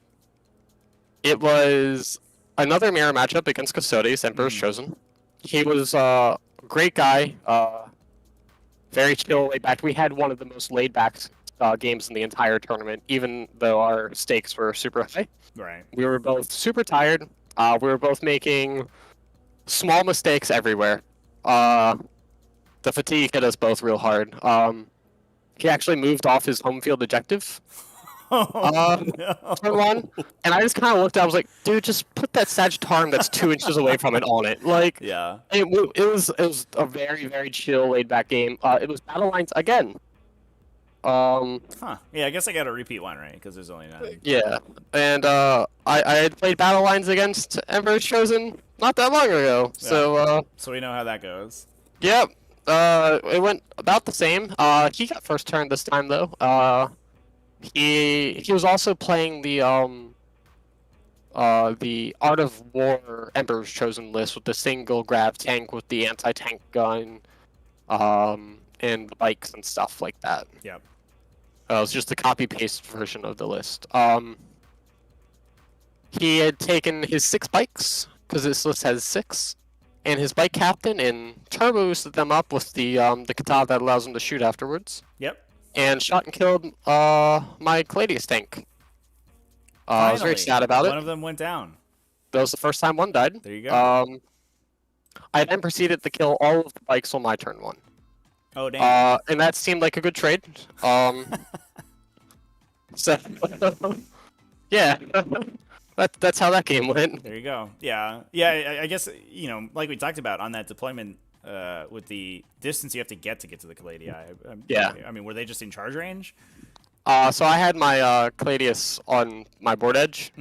it was another mirror matchup against Custodes, Emperor's Chosen. He was a great guy, very chill, laid back. We had one of the most laid back games in the entire tournament, even though our stakes were super high. Right. We were both super tired. We were both making small mistakes everywhere. The fatigue hit us both real hard. He actually moved off his home field objective. Turn 1, and I just kind of looked at it, I was like, dude, just put that Sagittarium that's 2 inches away from it on it. Like, yeah. It was a very, very chill, laid-back game. It was Battle Lines again. Yeah, I guess I got to repeat one, right? Because there's only 9. Yeah, and I had played Battle Lines against Emperor's Chosen not that long ago, yeah. So we know how that goes. Yep. It went about the same. He got first turn this time though. He was also playing the Art of War Emperor's Chosen list with the single grav tank with the anti-tank gun, and the bikes and stuff like that. Yep. It was just a copy-paste version of the list. He had taken his 6 bikes, because this list has 6, and his bike captain, and turbo-boosted them up with the katana that allows him to shoot afterwards. Yep. And shot and killed my Gladius tank. I was very sad about it. One of them went down. That was the first time one died. There you go. I then proceeded to kill all of the bikes on my turn 1. Oh, damn. And that seemed like a good trade. So, yeah, that's how that game went. There you go. Yeah, yeah. I guess like we talked about on that deployment, with the distance you have to get to the Caladi. Yeah. I mean, were they just in charge range? So I had my Gladius on my board edge,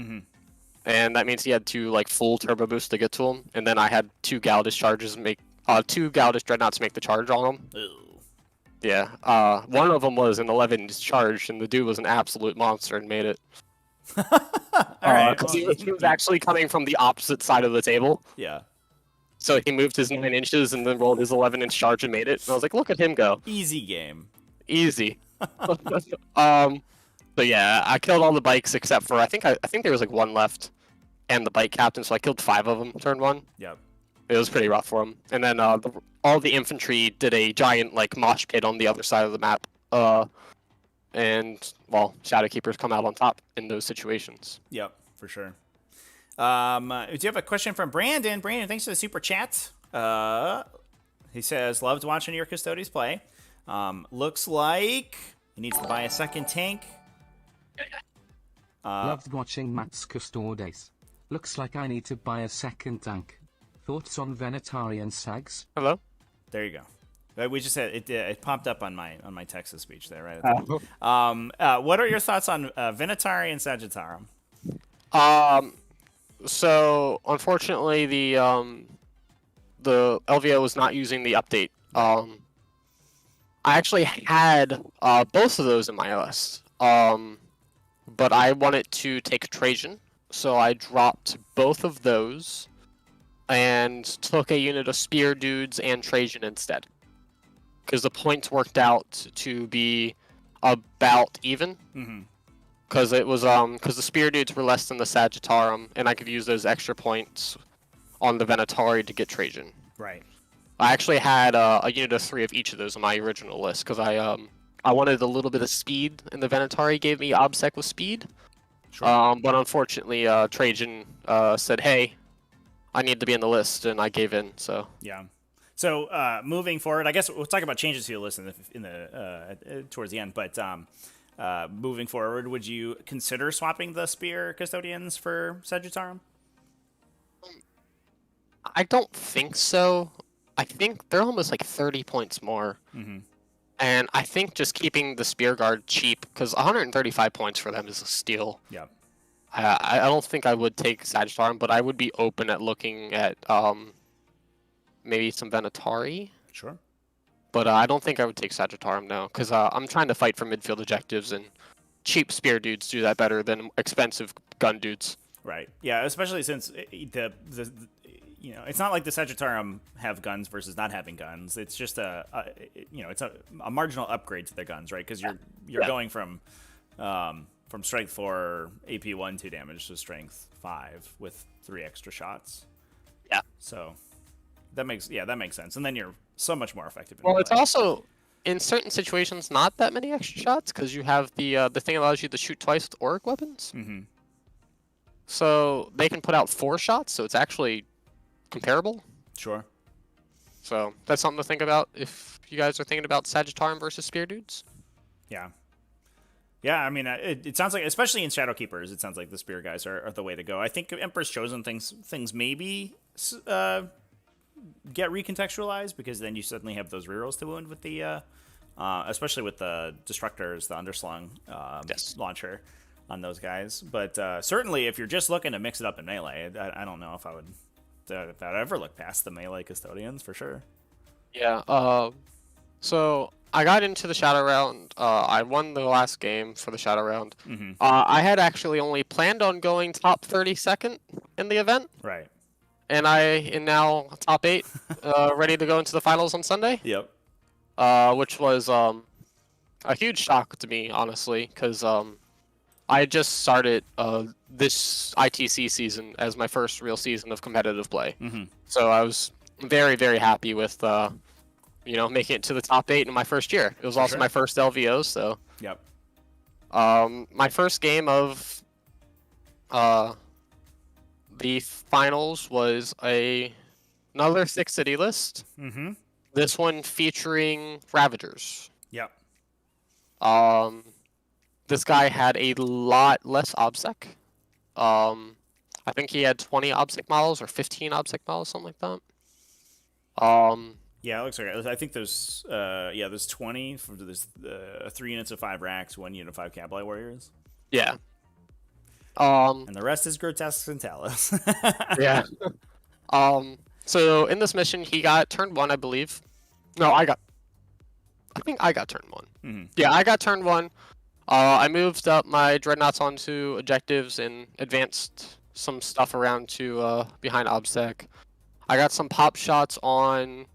and that means he had 2 like full turbo boosts to get to him, and then I had 2 Gaudish charges make 2 Gaudish dreadnoughts make the charge on him. Ew. Yeah. One of them was an 11 charge, and the dude was an absolute monster and made it. Alright. Because he was actually coming from the opposite side of the table. Yeah. So he moved his 9 inches and then rolled his 11-inch charge and made it. And I was like, look at him go. Easy game. Easy. But yeah, I killed all the bikes except for I think there was like 1 left, and the bike captain. So I killed 5 of them turn 1. Yep. It was pretty rough for him. And then all the infantry did a giant like mosh pit on the other side of the map. And well, Shadowkeepers come out on top in those situations. Yep, for sure. Do you have a question from Brandon? Brandon, thanks for the super chat. He says, loved watching your Custodes play. Looks like he needs to buy a second tank. Loved watching Matt's Custodes. Looks like I need to buy a second tank. Thoughts on Venatari and Sags? Hello? There you go. We just had it popped up on my Texas speech there, right at the what are your thoughts on Venatari and Sagittarum? So unfortunately, the LVO was not using the update. I actually had both of those in my list, but I wanted to take Trajan, so I dropped both of those and took a unit of Spear Dudes and Trajan instead, because the points worked out to be about even. Because it was because the Spear Dudes were less than the Sagittarum, and I could use those extra points on the Venatari to get Trajan. Right. I actually had a unit of 3 of each of those on my original list because I wanted a little bit of speed, and the Venatari gave me Obsec with speed. Sure. But unfortunately, Trajan said, "Hey, I need to be in the list," and I gave in. So yeah. So moving forward, I guess we'll talk about changes to your list towards the end. But moving forward, would you consider swapping the Spear Custodians for Sagittarum? I don't think so. I think they're almost like 30 points more. And I think just keeping the Spear Guard cheap, because 135 points for them is a steal. Yeah. I don't think I would take Sagittarum, but I would be open at looking at maybe some Venatari. Sure. But I don't think I would take Sagittarum now, because I'm trying to fight for midfield objectives, and cheap Spear Dudes do that better than expensive gun dudes. Right. Yeah, especially since the it's not like the Sagittarum have guns versus not having guns. It's just it's a marginal upgrade to their guns, right? Because you're going from strength 4 AP 1/2 damage to strength 5 with 3 extra shots. Yeah. So that makes sense, and then you're so much more effective. Well, it's also in certain situations not that many extra shots because you have the thing that allows you to shoot twice with auric weapons. So they can put out 4 shots, so it's actually comparable. Sure. So that's something to think about if you guys are thinking about Sagittarum versus Spear Dudes. Yeah. Yeah, I mean, it sounds like, especially in Shadowkeepers, it sounds like the Spear guys are the way to go. I think Emperor's Chosen things maybe get recontextualized, because then you suddenly have those rerolls to wound with the, especially with the Destructors, the Underslung launcher on those guys. But certainly, if you're just looking to mix it up in melee, I don't know if I'd ever look past the melee Custodians for sure. Yeah. So I got into the Shadow Round. I won the last game for the Shadow Round. I had actually only planned on going top 32nd in the event. Right. And I am now top 8, ready to go into the finals on Sunday. Yep. Which was a huge shock to me, honestly, because I just started this ITC season as my first real season of competitive play. So I was very, very happy with making it to the top 8 in my first year. It was also my first LVO, so Yep. my first game of the finals was another 6-city list. This one featuring Ravagers. Yep. This guy had a lot less obsec. I think he had 20 obsec models or 15 obsec models, something like that. Yeah, it looks like I think there's 20. There's 3 units of 5 racks, 1 unit of 5 Cabalai Warriors. Yeah. And the rest is Grotesques and Talos. Yeah. So in this mission, he got turn 1, I believe. No, I think I got turn 1. Yeah, I got turn 1. I moved up my dreadnoughts onto objectives and advanced some stuff around to behind obsec. I got some pop shots on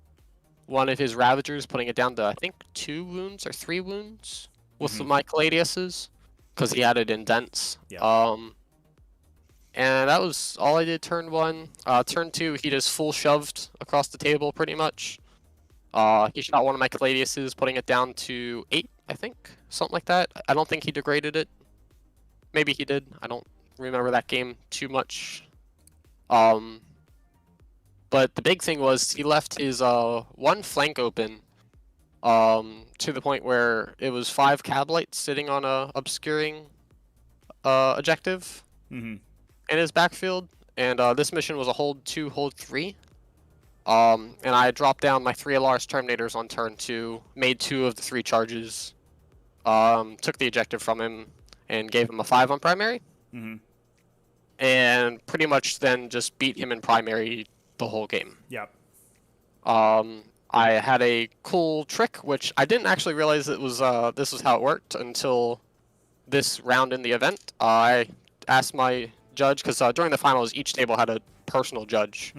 one of his Ravagers, putting it down to I think 2 wounds or 3 wounds with my Caladiuses, because he had it in dents. Yeah. And that was all I did turn 1. Turn 2, he just full shoved across the table pretty much. He shot one of my Caladiuses, putting it down to 8, I think. Something like that. I don't think he degraded it. Maybe he did. I don't remember that game too much. But the big thing was he left his one flank open to the point where it was 5 Cabalites sitting on a obscuring objective in his backfield. And this mission was a hold 2, hold 3. And I dropped down my 3 Alaris Terminators on turn 2, made 2 of the 3 charges, took the objective from him, and gave him a 5 on primary. And pretty much then just beat him in primary the whole game. Yep. I had a cool trick, which I didn't actually realize it was this was how it worked until this round in the event. I asked my judge, because during the finals, each table had a personal judge.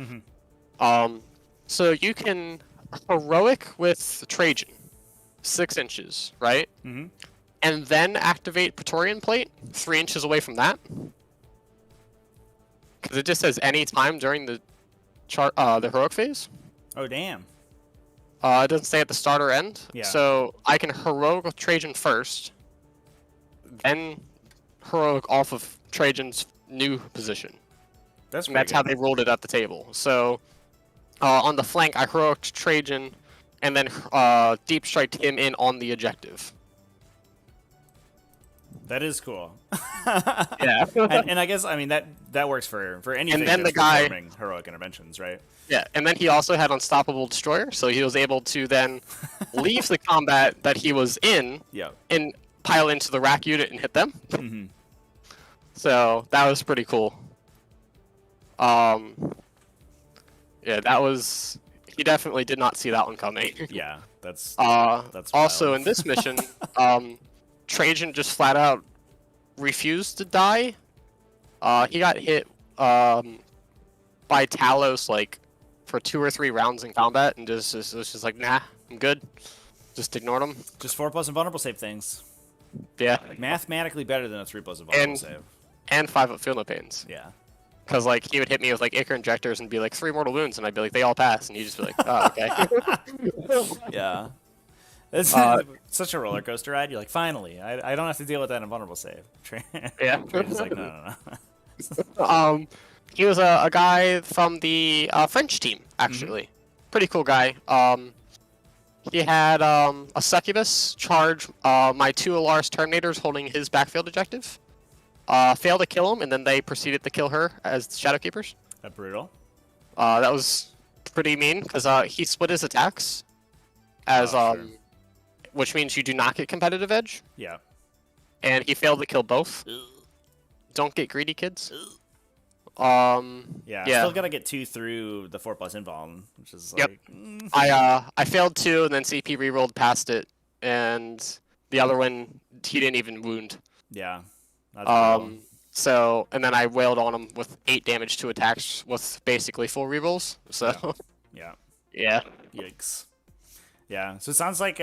So you can heroic with Trajan, 6 inches, right? And then activate Praetorian Plate 3 inches away from that. Because it just says any time during the the heroic phase. Oh, damn. It doesn't say at the start or end. Yeah. So I can heroic with Trajan first, then heroic off of Trajan's new position. That's how they rolled it at the table. So on the flank, I heroic Trajan, and then deep striked him in on the objective. That is cool. Yeah. and I guess, I mean, that works for anything. And then that's the guy performing heroic interventions, right? Yeah, and then he also had Unstoppable Destroyer, so he was able to then leave the combat that he was in and pile into the rack unit and hit them. So that was pretty cool. Yeah, that was... He definitely did not see that one coming. Yeah, that's also wild. in this mission, Trajan just flat out refused to die. He got hit by Talos like for 2 or 3 rounds in combat, and was just like, nah, I'm good. Just ignored him. Just 4+ invulnerable save things. Yeah. Mathematically better than a 3+ invulnerable save. And 5 up Feel No Pains. Yeah. Because like he would hit me with like Ichor Injectors and be like 3 mortal wounds, and I'd be like, they all pass, and he'd just be like, oh, okay. Yeah. It's such a roller coaster ride. You're like, finally, I don't have to deal with that invulnerable save. Yeah. It's like, no. He was a guy from the French team, actually. Pretty cool guy. He had a Succubus charge my 2 Alaris Terminators holding his backfield objective. Failed to kill him, and then they proceeded to kill her as Shadowkeepers. That's brutal. That was pretty mean, because he split his attacks as sure. Which means you do not get competitive edge. Yeah. And he failed to kill both. Don't get greedy, kids. Yeah. Still gotta get 2 through the 4+ invuln, which is like. I failed 2, and then CP rerolled past it, and the other one he didn't even wound. Yeah. That's So, and then I wailed on him with 8 damage to attacks with basically full rerolls. So. Yeah. Yeah. Yikes. Yeah. So it sounds like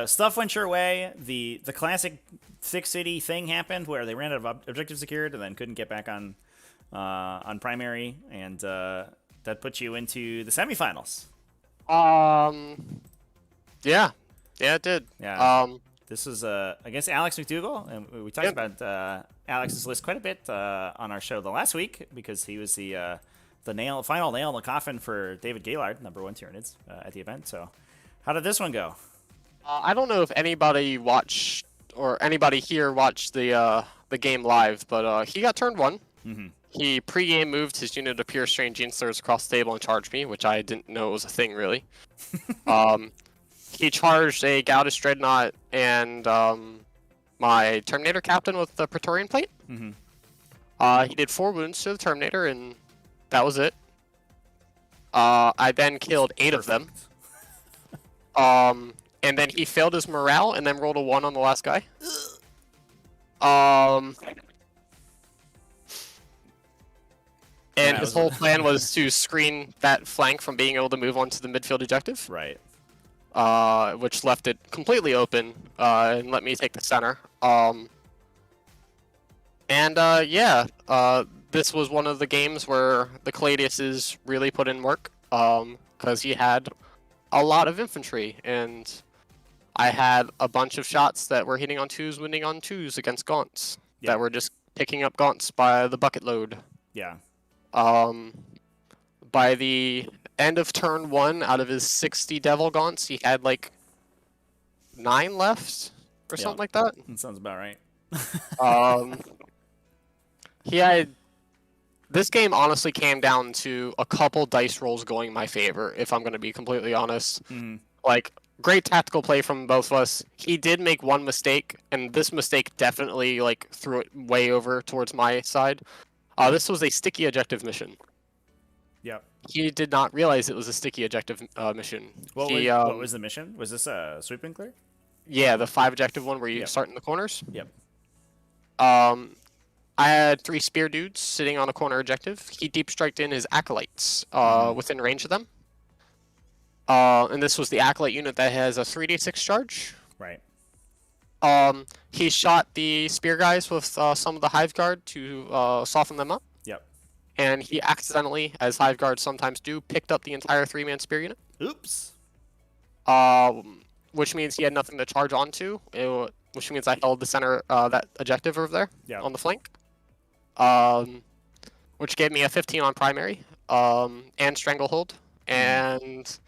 stuff went your way. The classic Thick City thing happened where they ran out of objective secured and then couldn't get back on primary, and that put you into the semifinals. Yeah, it did. Yeah. This was against Alex McDougall, and we talked about Alex's list quite a bit on our show the last week because he was the final nail in the coffin for David Gaylord, #1 Tyranids at the event. So, how did this one go? I don't know if anybody watched or anybody here watched the game live, but he got turned 1. Mm-hmm. He pre-game moved his unit to Pure Strange Inslers across the table and charged me, which I didn't know was a thing really. He charged a Gaudish Dreadnought and my Terminator Captain with the Praetorian Plate. Mm-hmm. He did 4 wounds to the Terminator, and that was it. I then killed 8 of them. And then he failed his morale and then rolled a 1 on the last guy. And his whole plan was to screen that flank from being able to move on to the midfield objective. Right. Which left it completely open and let me take the center. This was one of the games where the Caladiuses really put in work because he had a lot of infantry, and I had a bunch of shots that were hitting on 2s, winning on 2s against Gaunts that were just picking up Gaunts by the bucket load. Yeah. By the end of turn 1, out of his 60 Devil Gaunts, he had like 9 left or something like that. That sounds about right. He had. This game honestly came down to a couple dice rolls going my favor, if I'm going to be completely honest. Mm-hmm. Like, great tactical play from both of us. He did make one mistake, and this mistake definitely like threw it way over towards my side. This was a sticky objective mission. Yep. He did not realize it was a sticky objective mission. What was the mission? Was this a sweep and clear? Yeah, the 5 objective one where you start in the corners. Yep. I had 3 spear dudes sitting on a corner objective. He deep striked in his acolytes within range of them. And this was the acolyte unit that has a 3d6 charge. Right. He shot the spear guys with some of the Hive Guard to soften them up. Yep. And he accidentally, as Hive Guards sometimes do, picked up the entire 3-man spear unit. Oops. Which means he had nothing to charge onto. Which means I held the center that objective over there on the flank. Which gave me a 15 on primary, and Stranglehold, and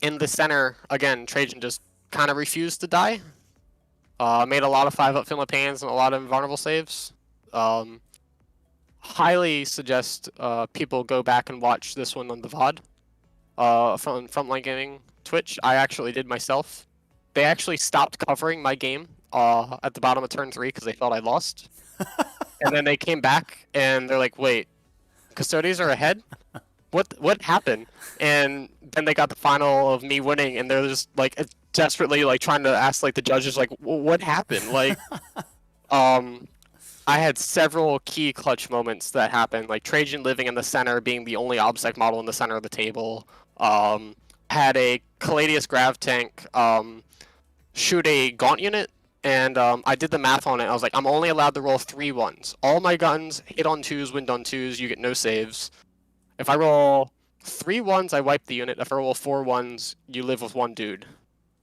in the center again, Trajan just kind of refused to die. Made a lot of 5-up Philippines and a lot of invulnerable saves. Highly suggest people go back and watch this one on the VOD from Frontline Gaming Twitch. I actually did myself. They actually stopped covering my game at the bottom of turn 3 because they thought I lost. And then they came back and they're like, wait, Custodes are ahead? What happened? And then they got the final of me winning, and they're just like desperately like trying to ask like the judges like, what happened? Like, I had several key clutch moments that happened, like Trajan living in the center, being the only obsec model in the center of the table. Had a Caladius Grav tank shoot a Gaunt unit, and I did the math on it. I was like, I'm only allowed to roll 3 1s. All my guns hit on 2s, win on 2s, you get no saves. If I roll 3 1s, I wipe the unit. If I roll 4 1s, you live with 1 dude.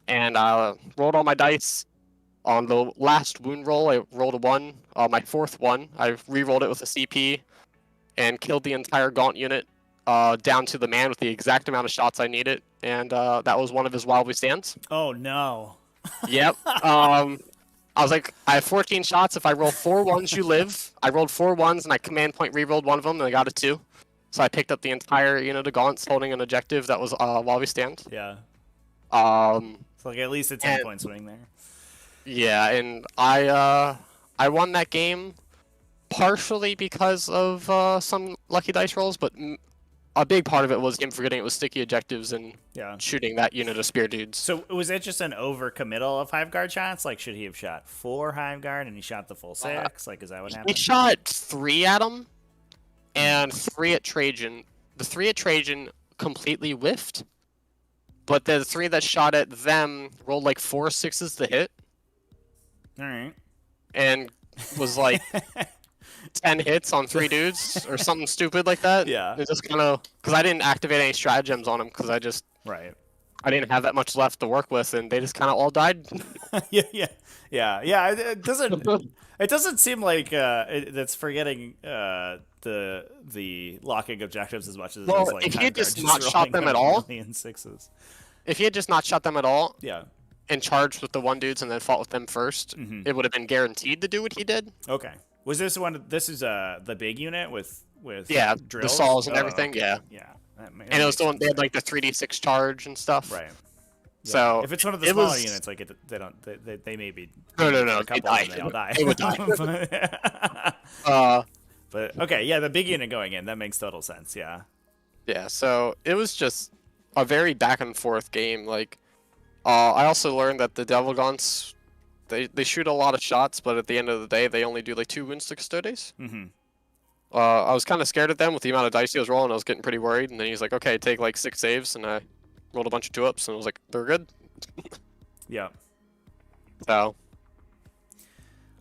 And I rolled all my dice. On the last wound roll, I rolled a 1. My 4th one, I re-rolled it with a CP and killed the entire Gaunt unit down to the man with the exact amount of shots I needed. And that was one of his wildly stands. Oh, no. Yep. I was like, I have 14 shots. If I roll 4 1s, you live. I rolled 4 1s, and I command point re-rolled one of them, and I got a 2. So I picked up the entire unit of Gaunts holding an objective that was while we stand. Yeah. So like at least a 10-point swing there. Yeah, and I won that game partially because of some lucky dice rolls, but a big part of it was him forgetting it was sticky objectives and shooting that unit of spear dudes. So was it just an overcommittal of Hive Guard shots? Like, should he have shot 4 Hive Guard and he shot the full 6? Like, is that what happened? He shot 3 at him and 3 at Trajan. The 3 at Trajan completely whiffed, but the 3 that shot at them rolled like 4 6s to hit, All right. and was like 10 hits on 3 dudes or something stupid like that. Yeah. It just kind of because I didn't activate any stratagems on them because Right. I didn't have that much left to work with, and they just kind of all died. Yeah. It doesn't seem like that's forgetting the locking objectives as much as Well, it's like if he had just Vanguard not shot rolling them a at all, million sixes. if he had just not shot them at all Yeah. and charged with the 1 dudes and then fought with them first, it would have been guaranteed to do what he did. Okay. Was this one? This is the big unit with Yeah, drills? the saws and Oh, everything. okay. Yeah, Yeah. and it was the one they had like the 3d6 charge and stuff. Right. Yeah. So if it's one of the it smaller was- units, like they may be No, a couple they of them, they all die. They would die. But okay, yeah, the big unit going in, that makes total sense. Yeah. Yeah, so it was just a very back and forth game. Like, I also learned that the Devil Gaunts, they shoot a lot of shots, but at the end of the day, they only do like 2 wounds to Custodes. Mm-hmm. I was kind of scared at them with the amount of dice he was rolling. I was getting pretty worried, and then he's like, "Okay, take like 6 saves," and I rolled a bunch of 2-ups, and I was like, "They're good." Yeah. So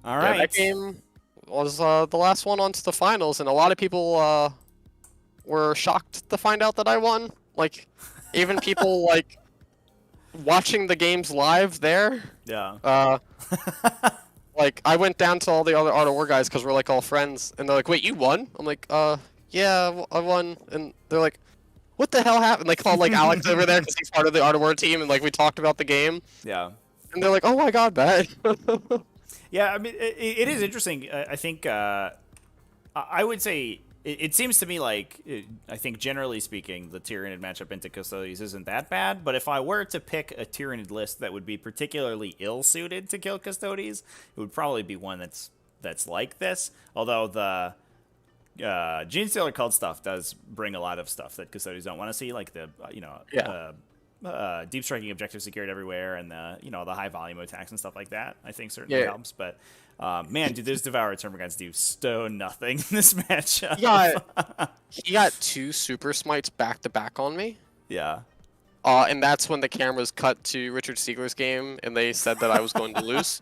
All yeah, right. that game was the last one on to the finals, and a lot of people were shocked to find out that I won. Like, even people like watching the games live there. Yeah. Like, I went down to all the other Art of War guys because we're like all friends, and they're like, "Wait, you won?" I'm like, yeah, I won," and they're like, "What the hell happened?" They called like Alex over there because he's part of the Art of War team, and like we talked about the game, Yeah. and they're like, "Oh my god, Matt." Yeah, I mean, it is interesting. I think I would say it seems to me like I think generally speaking, the Tyranid matchup into Custodes isn't that bad. But if I were to pick a Tyranid list that would be particularly ill-suited to kill Custodes, it would probably be one that's like this. Although the Genestealer Cult stuff does bring a lot of stuff that Custodes don't want to see, like the deep striking objective secured everywhere, and the high volume attacks and stuff like that. I think certainly helps. But man, dude, those Devourer Termagants do stone nothing in this matchup. He got 2 super smites back to back on me. Yeah. And that's when the cameras cut to Richard Siegler's game, and they said that I was going to lose.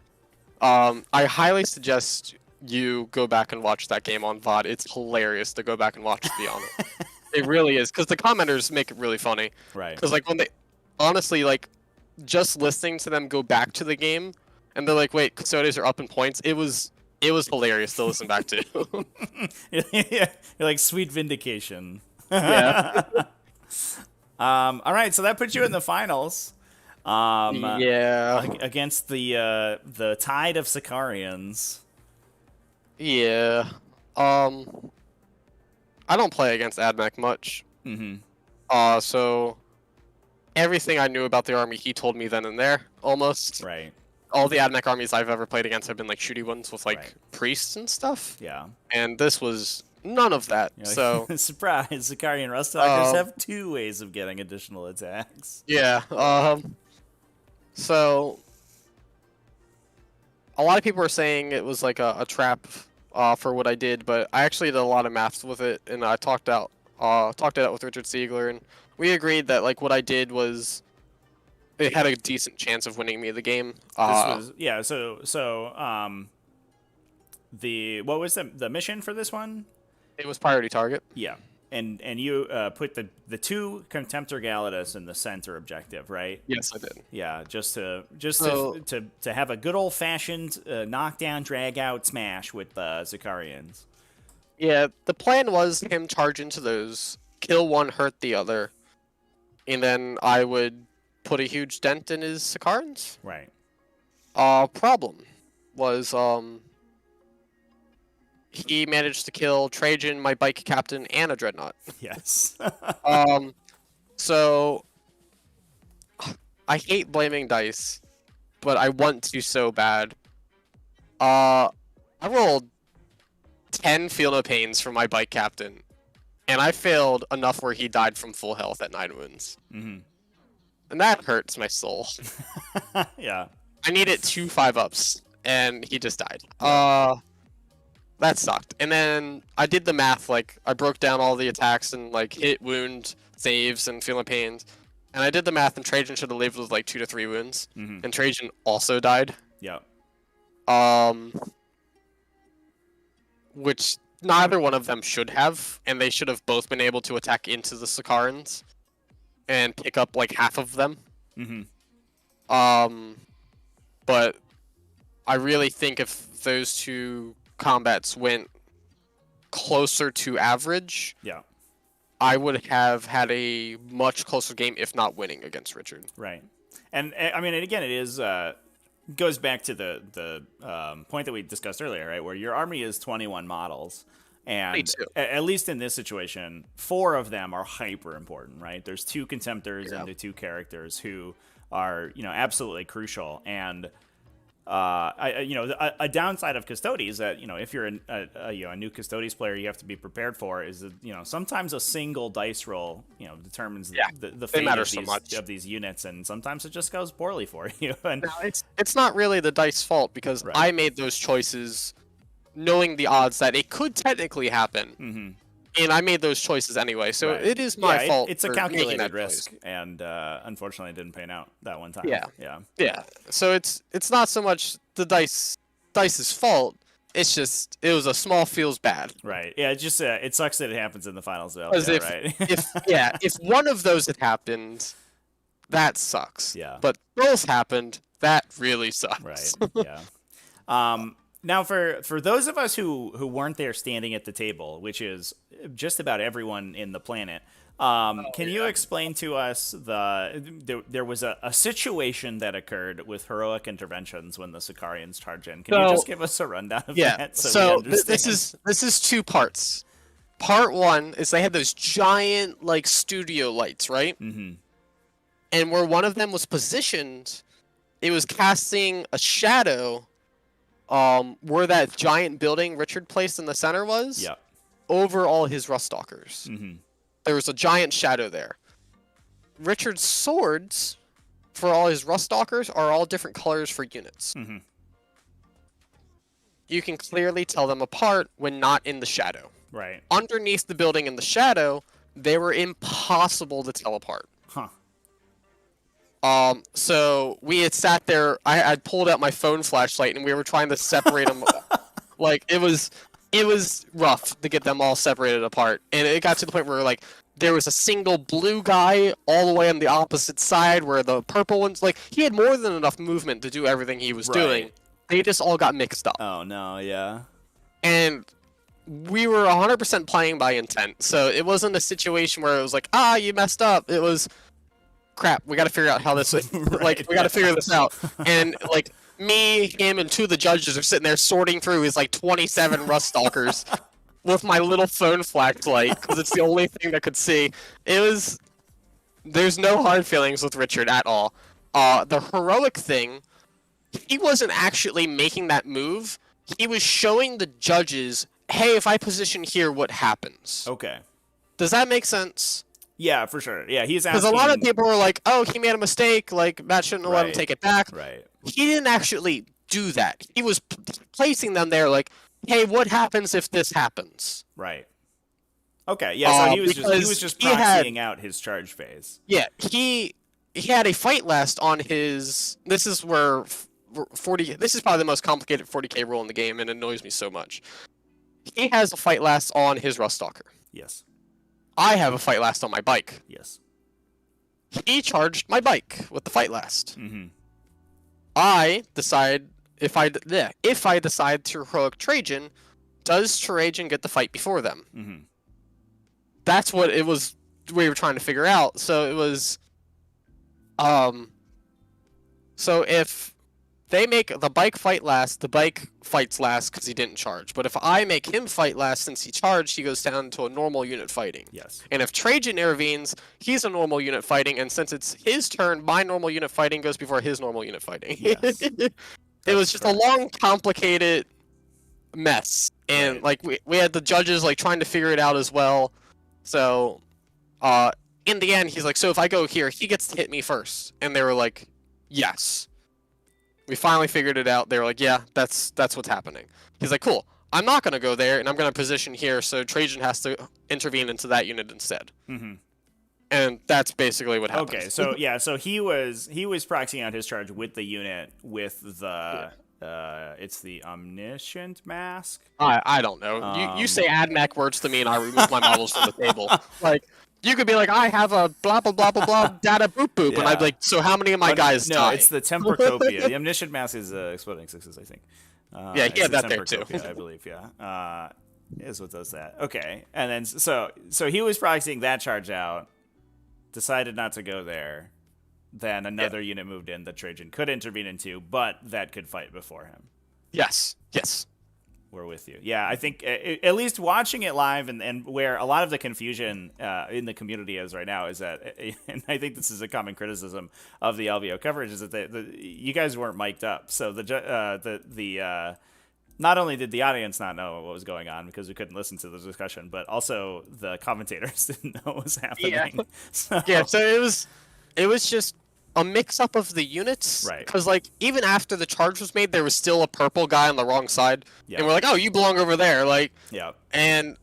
I highly suggest you go back and watch that game on VOD. It's hilarious to go back and watch, to be honest. It really is, because the commenters make it really funny. Right. Because like when they, honestly, like just listening to them go back to the game, and they're like, "Wait, Custodes are up in points." It was hilarious to listen back to. Yeah, you're like sweet vindication. Yeah. All right, so that puts you in the finals. Yeah. Against the tide of Sicarians. Yeah. I don't play against AdMech much. Mm-hmm. So everything I knew about the army, he told me then and there, almost. Right. All the AdMech armies I've ever played against have been like shooty ones with like Right. priests and stuff. Yeah. And this was none of that. You're like, So surprise, Sicarian Rustalkers have 2 ways of getting additional attacks. yeah. So a lot of people were saying it was like a trap for what I did, but I actually did a lot of maths with it, and I talked it out with Richard Siegler, and we agreed that like what I did was it had a decent chance of winning me the game. This was what was the mission for this one? It was priority target. Yeah. And you put the 2 Contemptor Galatus in the center objective, right? Yes, I did. Yeah, just to have a good old fashioned knockdown, drag out smash with the Sicarians. Yeah, the plan was him charge into those, kill one, hurt the other, and then I would put a huge dent in his Sicarians. Right. Problem was he managed to kill Trajan, my bike captain, and a dreadnought. Yes. So I hate blaming dice, but I want to so bad. I rolled 10 Feel No Pains for my bike captain, and I failed enough where he died from full health at 9 wounds. Mm-hmm. And that hurts my soul. Yeah. I needed 2 5-ups, and he just died. That sucked. And then I did the math, like, I broke down all the attacks and, like, hit, wound, saves, and Feel No Pains. And I did the math, and Trajan should have lived with like 2 to 3 wounds, Mm-hmm. and Trajan also died. Yep. Which neither one of them should have, and they should have both been able to attack into the Sakarans and pick up like half of them. Mm-hmm. But I really think if those two combats went closer to average, Yeah. I would have had a much closer game, if not winning, against Richard. Right. And I mean, and again, it is goes back to the point that we discussed earlier, right? Where your army is 21 models, and at least in this situation, 4 of them are hyper important, right? There's 2 contemptors and the 2 characters who are, you know, absolutely crucial. And a downside of Custodes that, you know, if you're a new Custodes player, you have to be prepared for is that, you know, sometimes a single dice roll, you know, determines the fate of these units, and sometimes it just goes poorly for you. And no, it's not really the dice fault, because I made those choices knowing the odds that it could technically happen. Mm-hmm. And I made those choices anyway, so it is my fault. It's a calculated risk, and unfortunately, it didn't pan out that one time. Yeah. So it's not so much the dice's fault. It's just it was a small feels bad. Right. Yeah. It just it sucks that it happens in the finals, though. Right. if one of those had happened, that sucks. Yeah. But both happened, that really sucks. Right. Yeah. Now, for those of us who weren't there standing at the table, which is just about everyone in the planet, can you explain to us there was a situation that occurred with heroic interventions when the Sicarians charge in? Can you just give us a rundown of that? So this is 2 parts. Part 1 is they had those giant like studio lights, right? Mm-hmm. And where one of them was positioned, it was casting a shadow. Where that giant building Richard placed in the center was, over all his Ruststalkers. Mm-hmm. There was a giant shadow there. Richard's swords, for all his Ruststalkers, are all different colors for units. Mm-hmm. You can clearly tell them apart when not in the shadow. Right. Underneath the building in the shadow, they were impossible to tell apart. Huh. So we had sat there. I pulled out my phone flashlight, and we were trying to separate them. Like it was rough to get them all separated apart, and it got to the point where like there was a single blue guy all the way on the opposite side, where the purple ones, like he had more than enough movement to do everything he was doing. They just all got mixed up. Oh no, yeah. And we were 100% playing by intent, so it wasn't a situation where it was like, you messed up. It was, crap, we got to figure out how this like we got to figure this out. And like me, him, and 2 of the judges are sitting there sorting through his like 27 Ruststalkers with my little phone flashlight, because it's the only thing that could see. There's no hard feelings with Richard at all. The heroic thing, he wasn't actually making that move. He was showing the judges, hey, if I position here, what happens? Okay. Does that make sense? Yeah, for sure. Yeah, he's asking... Because a lot of people were like, oh, he made a mistake, like, Matt shouldn't have let him take it back. Right. He didn't actually do that. He was placing them there like, hey, what happens if this happens? Right. Okay, yeah, so he was just proxying out his charge phase. Yeah, he had a fight last on his... This is where 40... This is probably the most complicated 40k rule in the game, and it annoys me so much. He has a fight last on his Ruststalker. Yes. I have a fight last on my bike. Yes. He charged my bike with the fight last. Mm-hmm. I decide if I decide to heroic Trajan, does Trajan get the fight before them? Mm-hmm. That's what it was. We were trying to figure out. So it was, so if they make the bike fight last, the bike fights last because he didn't charge. But if I make him fight last since he charged, he goes down to a normal unit fighting. Yes. And if Trajan intervenes, he's a normal unit fighting, and since it's his turn, my normal unit fighting goes before his normal unit fighting. Yes. It was just a long, complicated mess. And like we had the judges like trying to figure it out as well. So in the end, he's like, so if I go here, he gets to hit me first. And they were like, yes. We finally figured it out. They were like, yeah, that's what's happening. He's like, cool. I'm not going to go there, and I'm going to position here, so Trajan has to intervene into that unit instead. Mm-hmm. and that's basically what happened. Okay, so yeah, so he was proxying out his charge with the unit with the it's the omniscient mask. I don't know. You say AdMac words to me, and I remove my models from the table. Like, you could be like, I have a blah blah blah blah blah data boop boop, and I'd be like, so how many of my guys no, die? it's the Tempercopia. The omniscient mask is exploding sixes, I think. Yeah, he had that there too. I believe. Yeah, is what does that. Okay, and then so he was proxying that charge out. Decided not to go there. Then another unit moved in that Trajan could intervene into, but that could fight before him. Yes. We're with you. Yeah, I think at least watching it live and where a lot of the confusion in the community is right now is that, and I think this is a common criticism of the LVO coverage, is that you guys weren't mic'd up. So the not only did the audience not know what was going on because we couldn't listen to the discussion, but also the commentators didn't know what was happening. Yeah. So it was just a mix-up of the units, right? Because like even after the charge was made, there was still a purple guy on the wrong side, and we're like, oh, you belong over there, like. Yeah. And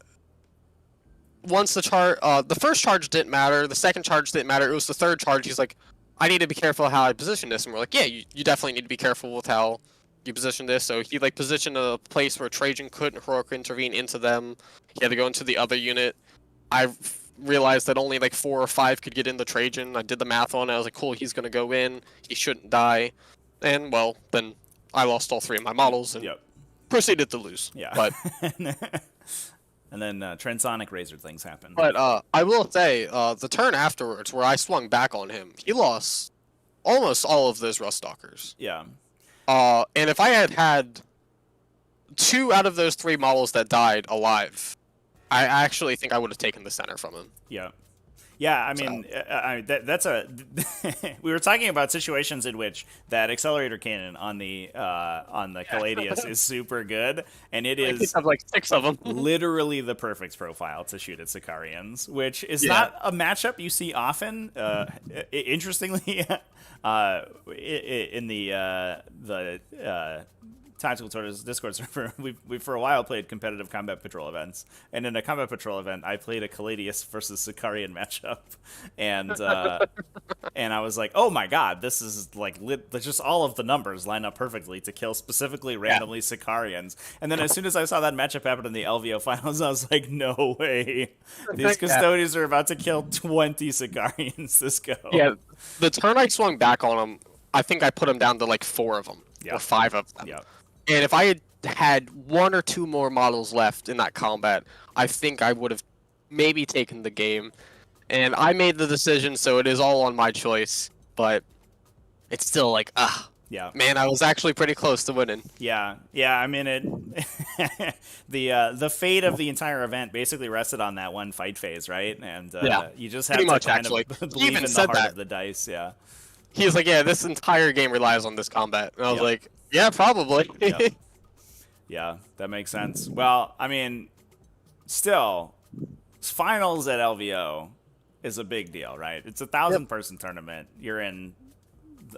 once the first charge didn't matter, the second charge didn't matter. It was the third charge. He's like, I need to be careful how I position this, and we're like, yeah, you definitely need to be careful with how you position this. So he like positioned a place where Trajan couldn't heroic intervene into them. He had to go into the other unit. I realized that only like 4 or 5 could get into Trajan. I did the math on it. I was like, cool, he's gonna go in. He shouldn't die. And well, then I lost all 3 of my models and proceeded to lose. Yeah. But and then transonic razor things happened. But I will say, the turn afterwards, where I swung back on him, he lost almost all of those Rust Stalkers. Yeah. And if I had 2 out of those 3 models that died alive, I actually think I would have taken the center from him. Yeah. Yeah, I mean, that's a. We were talking about situations in which that accelerator cannon on the Caladius is super good, and it is have like 6 of them. Literally the perfect profile to shoot at Sicarians, which is not a matchup you see often. Interestingly, in the TacticalTortoise Discord server, we for a while played competitive combat patrol events, and in a combat patrol event, I played a Caladius versus Sicarian matchup, and and I was like, oh my god, this is like just all of the numbers line up perfectly to kill specifically randomly Sicarians, and then as soon as I saw that matchup happen in the LVO finals, I was like, no way, these Custodes are about to kill 20 Sicarians this go. Yeah, the turn I swung back on him, I think I put him down to like 4 of them, or 5 of them. Yeah. And if I had 1 or 2 more models left in that combat, I think I would have maybe taken the game. And I made the decision, so it is all on my choice. But it's still like, yeah, man, I was actually pretty close to winning. Yeah. I mean, the fate of the entire event basically rested on that one fight phase, right? And you just have to kind of believe in the heart of the dice. Yeah. He was like, yeah, this entire game relies on this combat. And I was like, yeah, probably. Yep. Yeah, that makes sense. Well, I mean, still, finals at LVO is a big deal, right? It's a 1,000-person tournament. You're in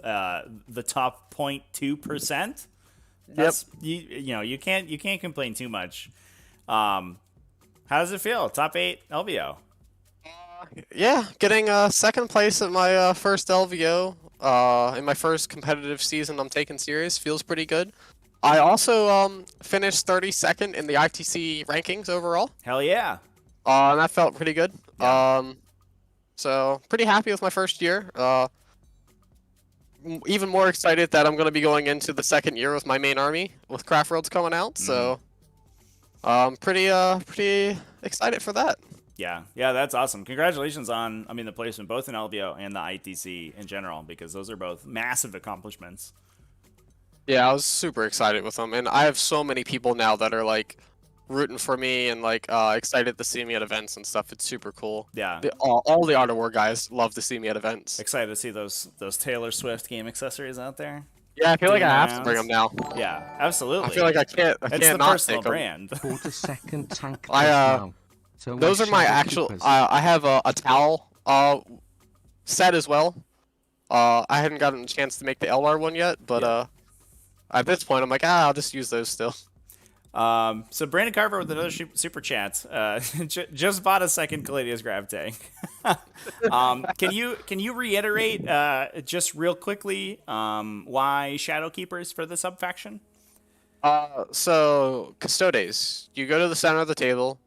the top 0.2%. That's, you can't complain too much. How does it feel? Top 8 LVO. Yeah, getting second place at my first LVO in my first competitive season I'm taking serious feels pretty good. I also finished 32nd in the ITC rankings overall. Hell yeah. And that felt pretty good. Yeah. So pretty happy with my first year. Even more excited that I'm going to be going into the second year with my main army with Craft Worlds coming out. So pretty excited for that. Yeah, that's awesome. Congratulations on, the placement both in LVO and the ITC in general, because those are both massive accomplishments. Yeah, I was super excited with them, and I have so many people now that are like rooting for me and like excited to see me at events and stuff. It's super cool. Yeah, all the Art of War guys love to see me at events. Excited to see those Taylor Swift game accessories out there. Yeah, I feel like I have to bring them now. Yeah, absolutely. I feel like I can't. It's the not personal take them. brand. For the second tank. So those are my actual. I have a towel set as well. I hadn't gotten a chance to make the LR one yet, but at this point I'm like, I'll just use those still. So Brandon Carver with another super chat. Just bought a second Caladius Grav tank. Can you reiterate just real quickly why Shadowkeepers for the sub faction? So Custodes, you go to the center of the table,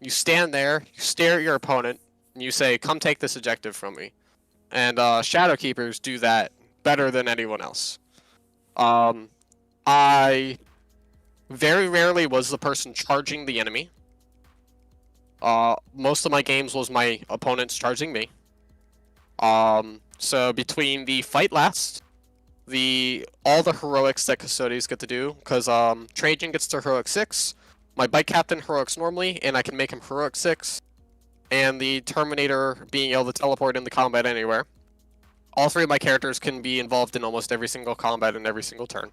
you stand there, you stare at your opponent, and you say, "Come take this objective from me." And Shadowkeepers do that better than anyone else. I very rarely was the person charging the enemy. Most of my games was my opponents charging me. So between the fight last, all the heroics that Custodes get to do, because Trajan gets to heroic 6, my bike captain heroics normally, and I can make him heroic 6, and the Terminator being able to teleport into combat anywhere. All three of my characters can be involved in almost every single combat in every single turn.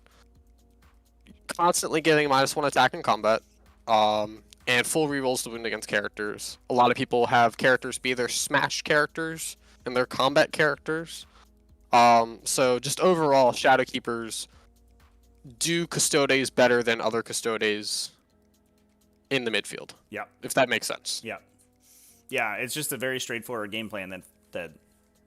Constantly getting -1 attack in combat, and full rerolls to wound against characters. A lot of people have characters be their smash characters and their combat characters. So just overall, Shadowkeepers do Custodes better than other Custodes in the midfield. Yeah. If that makes sense. Yeah. Yeah, it's just a very straightforward game plan that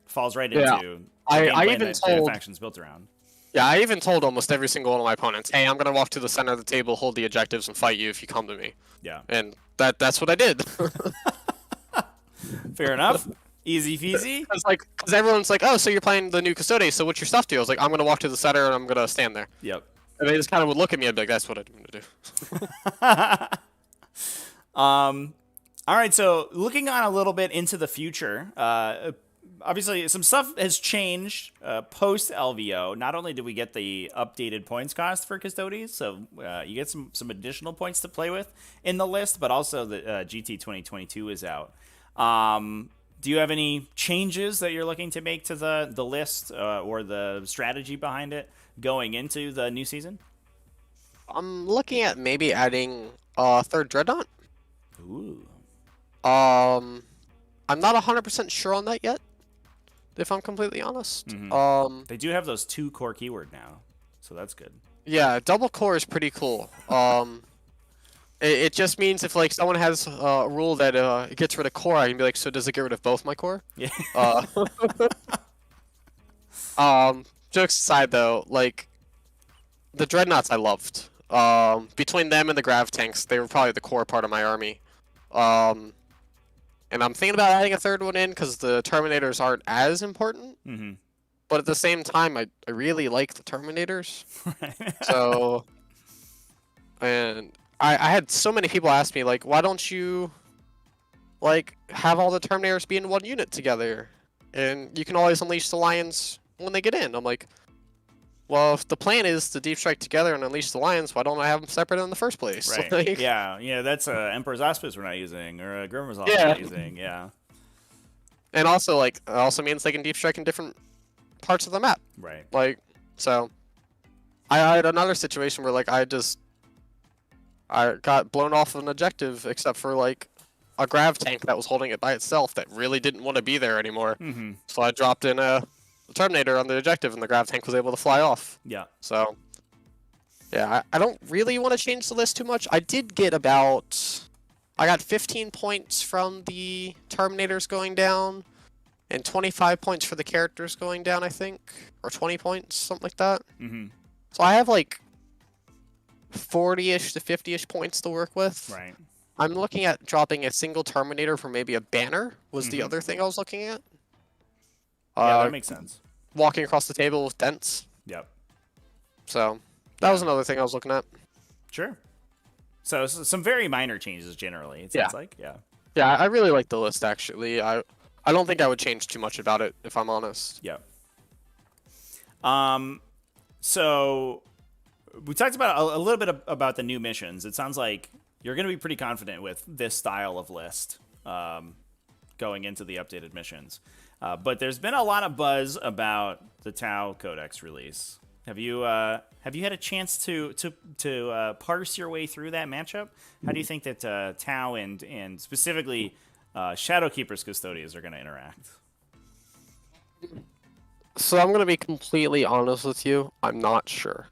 falls right into I even the faction's built around. Yeah, I even told almost every single one of my opponents, "Hey, I'm gonna walk to the center of the table, hold the objectives, and fight you if you come to me." Yeah. And that's what I did. Fair enough. Easy peasy. Because everyone's like, "Oh, so you're playing the new Custodes, so what's your stuff do?" I was like, "I'm gonna walk to the center and I'm gonna stand there." Yep. And they just kind of would look at me and be like, "That's what I'm gonna do." All right, so looking on a little bit into the future, obviously some stuff has changed post LVO. Not only did we get the updated points cost for Custodes, so you get some additional points to play with in the list, but also the GT 2022 is out. Do you have any changes that you're looking to make to the list or the strategy behind it going into the new season? I'm looking at maybe adding a third Dreadnought. Ooh. I'm not 100% sure on that yet, if I'm completely honest. Mm-hmm. They do have those 2 core keyword now, so that's good. Yeah, double core is pretty cool. It just means if like someone has a rule that it gets rid of core, I can be like, so does it get rid of both my core? Yeah. Jokes aside though, like the Dreadnoughts I loved. Between them and the Grav tanks, they were probably the core part of my army. And I'm thinking about adding a third one in because the Terminators aren't as important. Mm-hmm. But at the same time, I really like the Terminators. So, and I had so many people ask me, like, why don't you, like, have all the Terminators be in one unit together? And you can always unleash the Lions when they get in. I'm like, well, if the plan is to deep strike together and unleash the Lions, why don't I have them separate in the first place? Right. Like, yeah, that's Emperor's Auspice we're not using, or Grimmer's Auspice Yeah. we're not using, yeah. And also, like, it also means they can deep strike in different parts of the map. Right. Like, so, I had another situation where, like, I got blown off of an objective, except for, like, a Grav tank that was holding it by itself that really didn't want to be there anymore. Mm-hmm. So I dropped in a Terminator on the objective, and the Grav tank was able to fly off. Yeah. So, yeah, I don't really want to change the list too much. I got 15 points from the Terminators going down, and 25 points for the characters going down, I think. Or 20 points, something like that. Mm-hmm. So I have, like, 40-ish to 50-ish points to work with. Right. I'm looking at dropping a single Terminator for maybe a banner, was the other thing I was looking at. Yeah, that makes sense. Walking across the table with dents. Yep. So, that was another thing I was looking at. Sure. So some very minor changes generally, it sounds like. Yeah. Yeah, I really like the list, actually. I don't think I would change too much about it, if I'm honest. Yeah. So we talked about a little bit about the new missions. It sounds like you're going to be pretty confident with this style of list going into the updated missions. But there's been a lot of buzz about the Tau Codex release. Have you had a chance to parse your way through that matchup? How do you think that Tau and specifically Shadowkeeper's Custodes are going to interact? So I'm going to be completely honest with you. I'm not sure.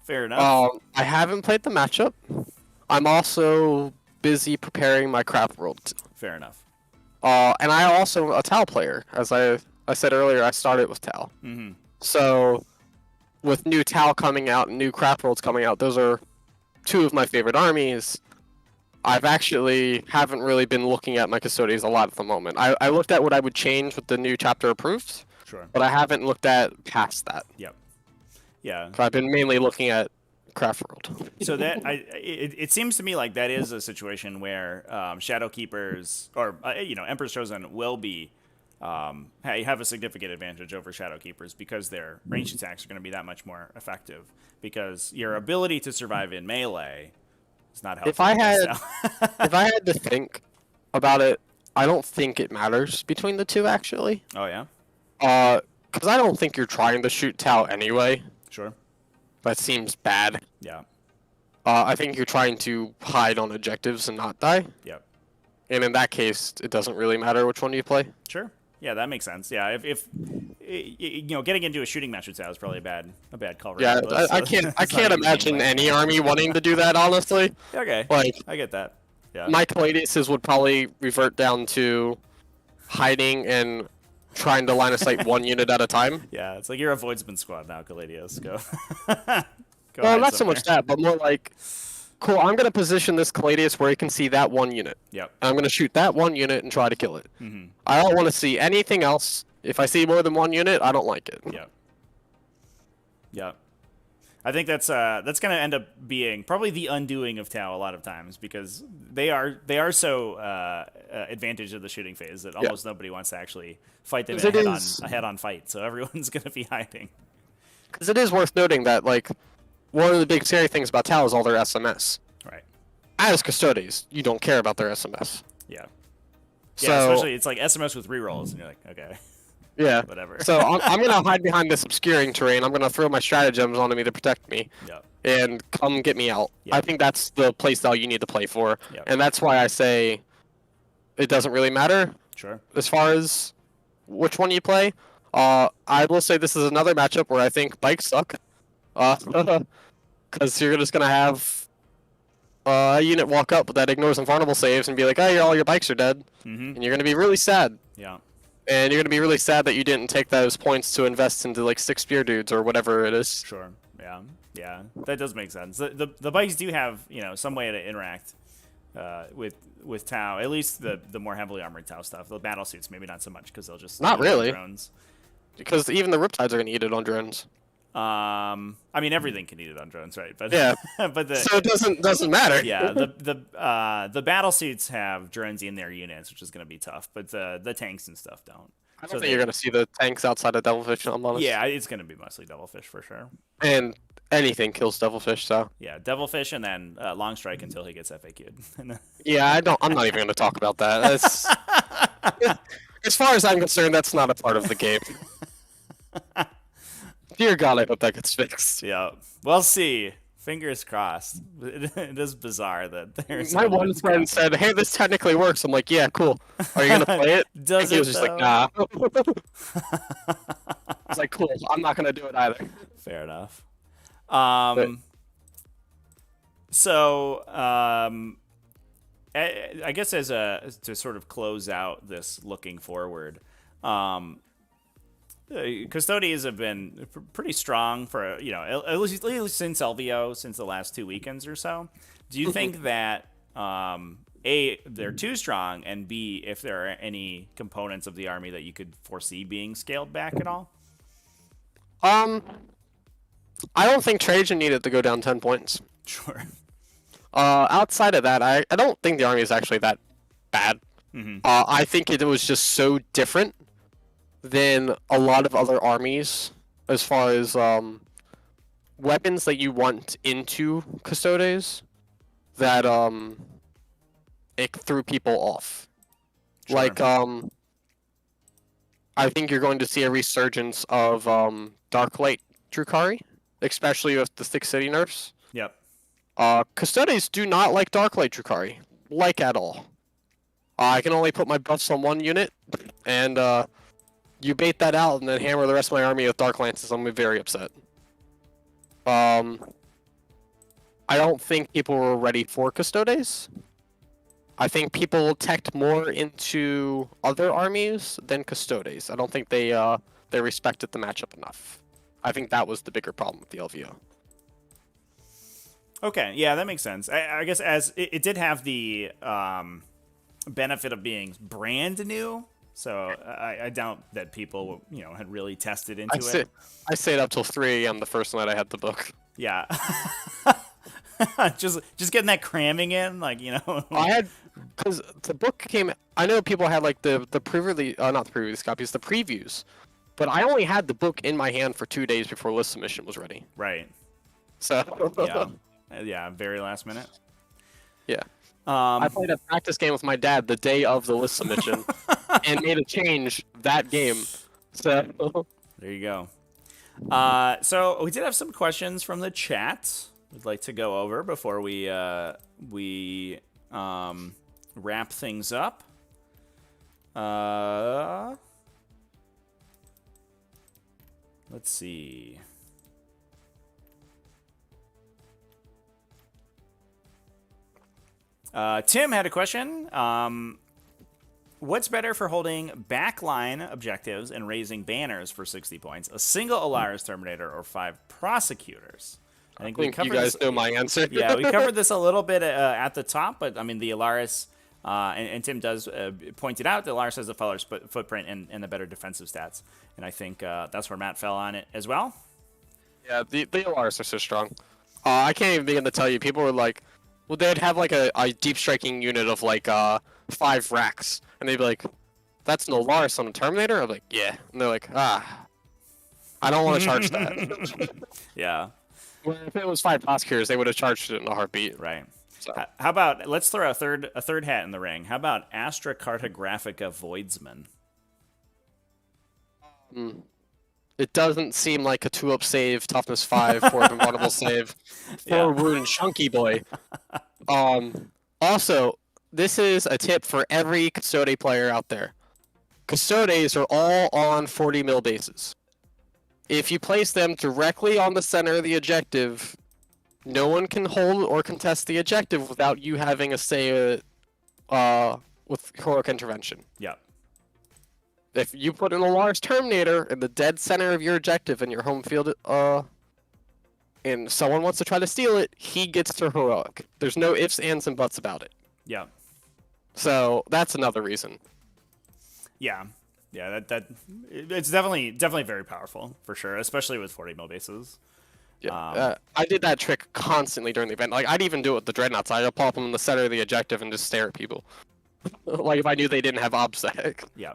Fair enough. I haven't played the matchup. I'm also busy preparing my craft world. Fair enough. And I also a Tau player. As I said earlier, I started with Tau. Mm-hmm. So with new Tau coming out and new craft worlds coming out, those are two of my favorite armies. I've actually haven't really been looking at my Custodes a lot at the moment. I looked at what I would change with the new chapter approved, Sure. but I haven't looked at past that. Yep. Yeah. So I've been mainly looking at craft world. So that it seems to me like that is a situation where Shadow Keepers or Emperor's Chosen will be have a significant advantage over Shadow Keepers because their ranged attacks are going to be that much more effective because your ability to survive in melee is not helpful. If I had to think about it, I don't think it matters between the two actually. Oh yeah. Because I don't think you're trying to shoot Tau anyway. Sure. That seems bad. Yeah. I think you're trying to hide on objectives and not die. Yep. And in that case, it doesn't really matter which one you play. Sure. Yeah, that makes sense. Yeah, if getting into a shooting match with Tau is probably a bad call. Yeah, I can't imagine any army wanting to do that, honestly. Okay. Like, I get that. Yeah. my Caladiuses would probably revert down to hiding and trying to line of sight one unit at a time. Yeah, it's like you're a Voidsman squad now, Caladius. Go. Go Well, hide not so much somewhere. that, but more like, cool, I'm going to position this Caladius where he can see that one unit. Yep. I'm going to shoot that one unit and try to kill it. Mm-hmm. I don't want to see anything else. If I see more than one unit, I don't like it. Yep. Yep. I think that's going to end up being probably the undoing of Tau a lot of times because they are so advantaged of the shooting phase that almost nobody wants to actually fight them in a head-on fight. So everyone's going to be hiding. Because it is worth noting that, like, one of the big scary things about Tau is all their SMS. Right. As Custodes, you don't care about their SMS. Yeah. So, Yeah, especially it's like SMS with rerolls, and you're like, okay, yeah. whatever. So I'm going to hide behind this obscuring terrain. I'm going to throw my stratagems onto me to protect me. Yep. And come get me out. Yep. I think that's the playstyle you need to play for. Yep. And that's why I say it doesn't really matter Sure. as far as which one you play. I will say this is another matchup where I think bikes suck. Because you're just going to have a unit walk up that ignores invulnerable saves and be like, oh, all your bikes are dead. Mm-hmm. And you're going to be really sad. Yeah. And you're going to be really sad that you didn't take those points to invest into, like, 6 spear dudes or whatever it is. Sure. Yeah. Yeah. That does make sense. The bikes do have, some way to interact with Tau, at least the more heavily armored Tau stuff. The battle suits, maybe not so much because they'll just Not really. drones. Because even the Riptides are going to eat it on drones. I mean, everything can eat it on drones, right? But Yeah. but So it doesn't matter. yeah, the battle suits have drones in their units, which is going to be tough. But the tanks and stuff don't. I don't think you're going to see the tanks outside of Devilfish, I'm honest. Yeah, it's going to be mostly Devilfish for sure. And anything kills Devilfish, so. Yeah, Devilfish and then Long Strike until he gets FAQ'd. Yeah, I'm not even going to talk about that. That's, as far as I'm concerned, that's not a part of the game. Dear God, I hope that gets fixed. Yeah, we'll see. Fingers crossed. It is bizarre that there's. My one friend said, "Hey, this technically works." I'm like, "Yeah, cool. Are you gonna play it?" Does he it? was just like, "Nah." It's like, "Cool. I'm not gonna do it either." Fair enough. I guess to sort of close out this looking forward, Custodes have been pretty strong for at least since LVO, since the last 2 weekends or so. Do you think that A, they're too strong, and B, if there are any components of the army that you could foresee being scaled back at all? I don't think Trajan needed to go down 10 points. Sure. Outside of that, I don't think the army is actually that bad. Mm-hmm. I think it was just so different than a lot of other armies as far as weapons that you want into Custodes that it threw people off. Sure. Like I think you're going to see a resurgence of Darklight Drukhari, especially with the Thick City nerfs. Yep. Custodes do not like Darklight Drukhari, like at all. I can only put my buffs on one unit, and you bait that out and then hammer the rest of my army with Dark Lances, I'm very upset. I I don't think people were ready for Custodes. I think people teched more into other armies than Custodes. I don't think they respected the matchup enough. I think that was the bigger problem with the LVO. Okay, yeah, that makes sense. I guess as it did have the benefit of being brand new, so I doubt that people had really tested into it. I stayed up till 3 a.m. the first night I had the book. Yeah. just getting that cramming in, like, I had, because the book came. I know people had like the pre-release, not the pre-release copies, the previews, but I only had the book in my hand for 2 days before list submission was ready. Right. So yeah, very last minute. Yeah. I played a practice game with my dad the day of the list submission, and made a change that game. So there you go. So we did have some questions from the chat we'd like to go over before we wrap things up. Let's see. Tim had a question. What's better for holding backline objectives and raising banners for 60 points? A single Alaris Terminator or 5 prosecutors? I think you guys know my answer. Yeah, we covered this a little bit at the top, but I mean the Alaris, and Tim does point it out. The Alaris has a fuller footprint and the better defensive stats, and I think that's where Matt fell on it as well. Yeah, the Alaris are so strong. I can't even begin to tell you. People were like, well, they'd have like a deep striking unit of like 5 racks, and they'd be like, "That's an Alaris on a Terminator." I'm like, "Yeah," and they're like, "I don't want to charge that." Yeah. Well, if it was 5 prosecutors, they would have charged it in a heartbeat. Right. So. How about, let's throw a third hat in the ring. How about Astra Cartographica Voidsman? It doesn't seem like a 2-up save, toughness 5 for an invulnerable save for wound chunky boy. Also, this is a tip for every Custode player out there. Custodes are all on 40 mil bases. If you place them directly on the center of the objective, no one can hold or contest the objective without you having a say with heroic intervention. Yeah. If you put an Alaris Terminator in the dead center of your objective in your home field, and someone wants to try to steal it, he gets to heroic. There's no ifs, ands, and buts about it. Yeah. So that's another reason. Yeah. Yeah, that it's definitely very powerful for sure, especially with 40 mil bases. Yeah, I did that trick constantly during the event. Like I'd even do it with the dreadnoughts. I'd pop them in the center of the objective and just stare at people, like if I knew they didn't have obsec. Yeah.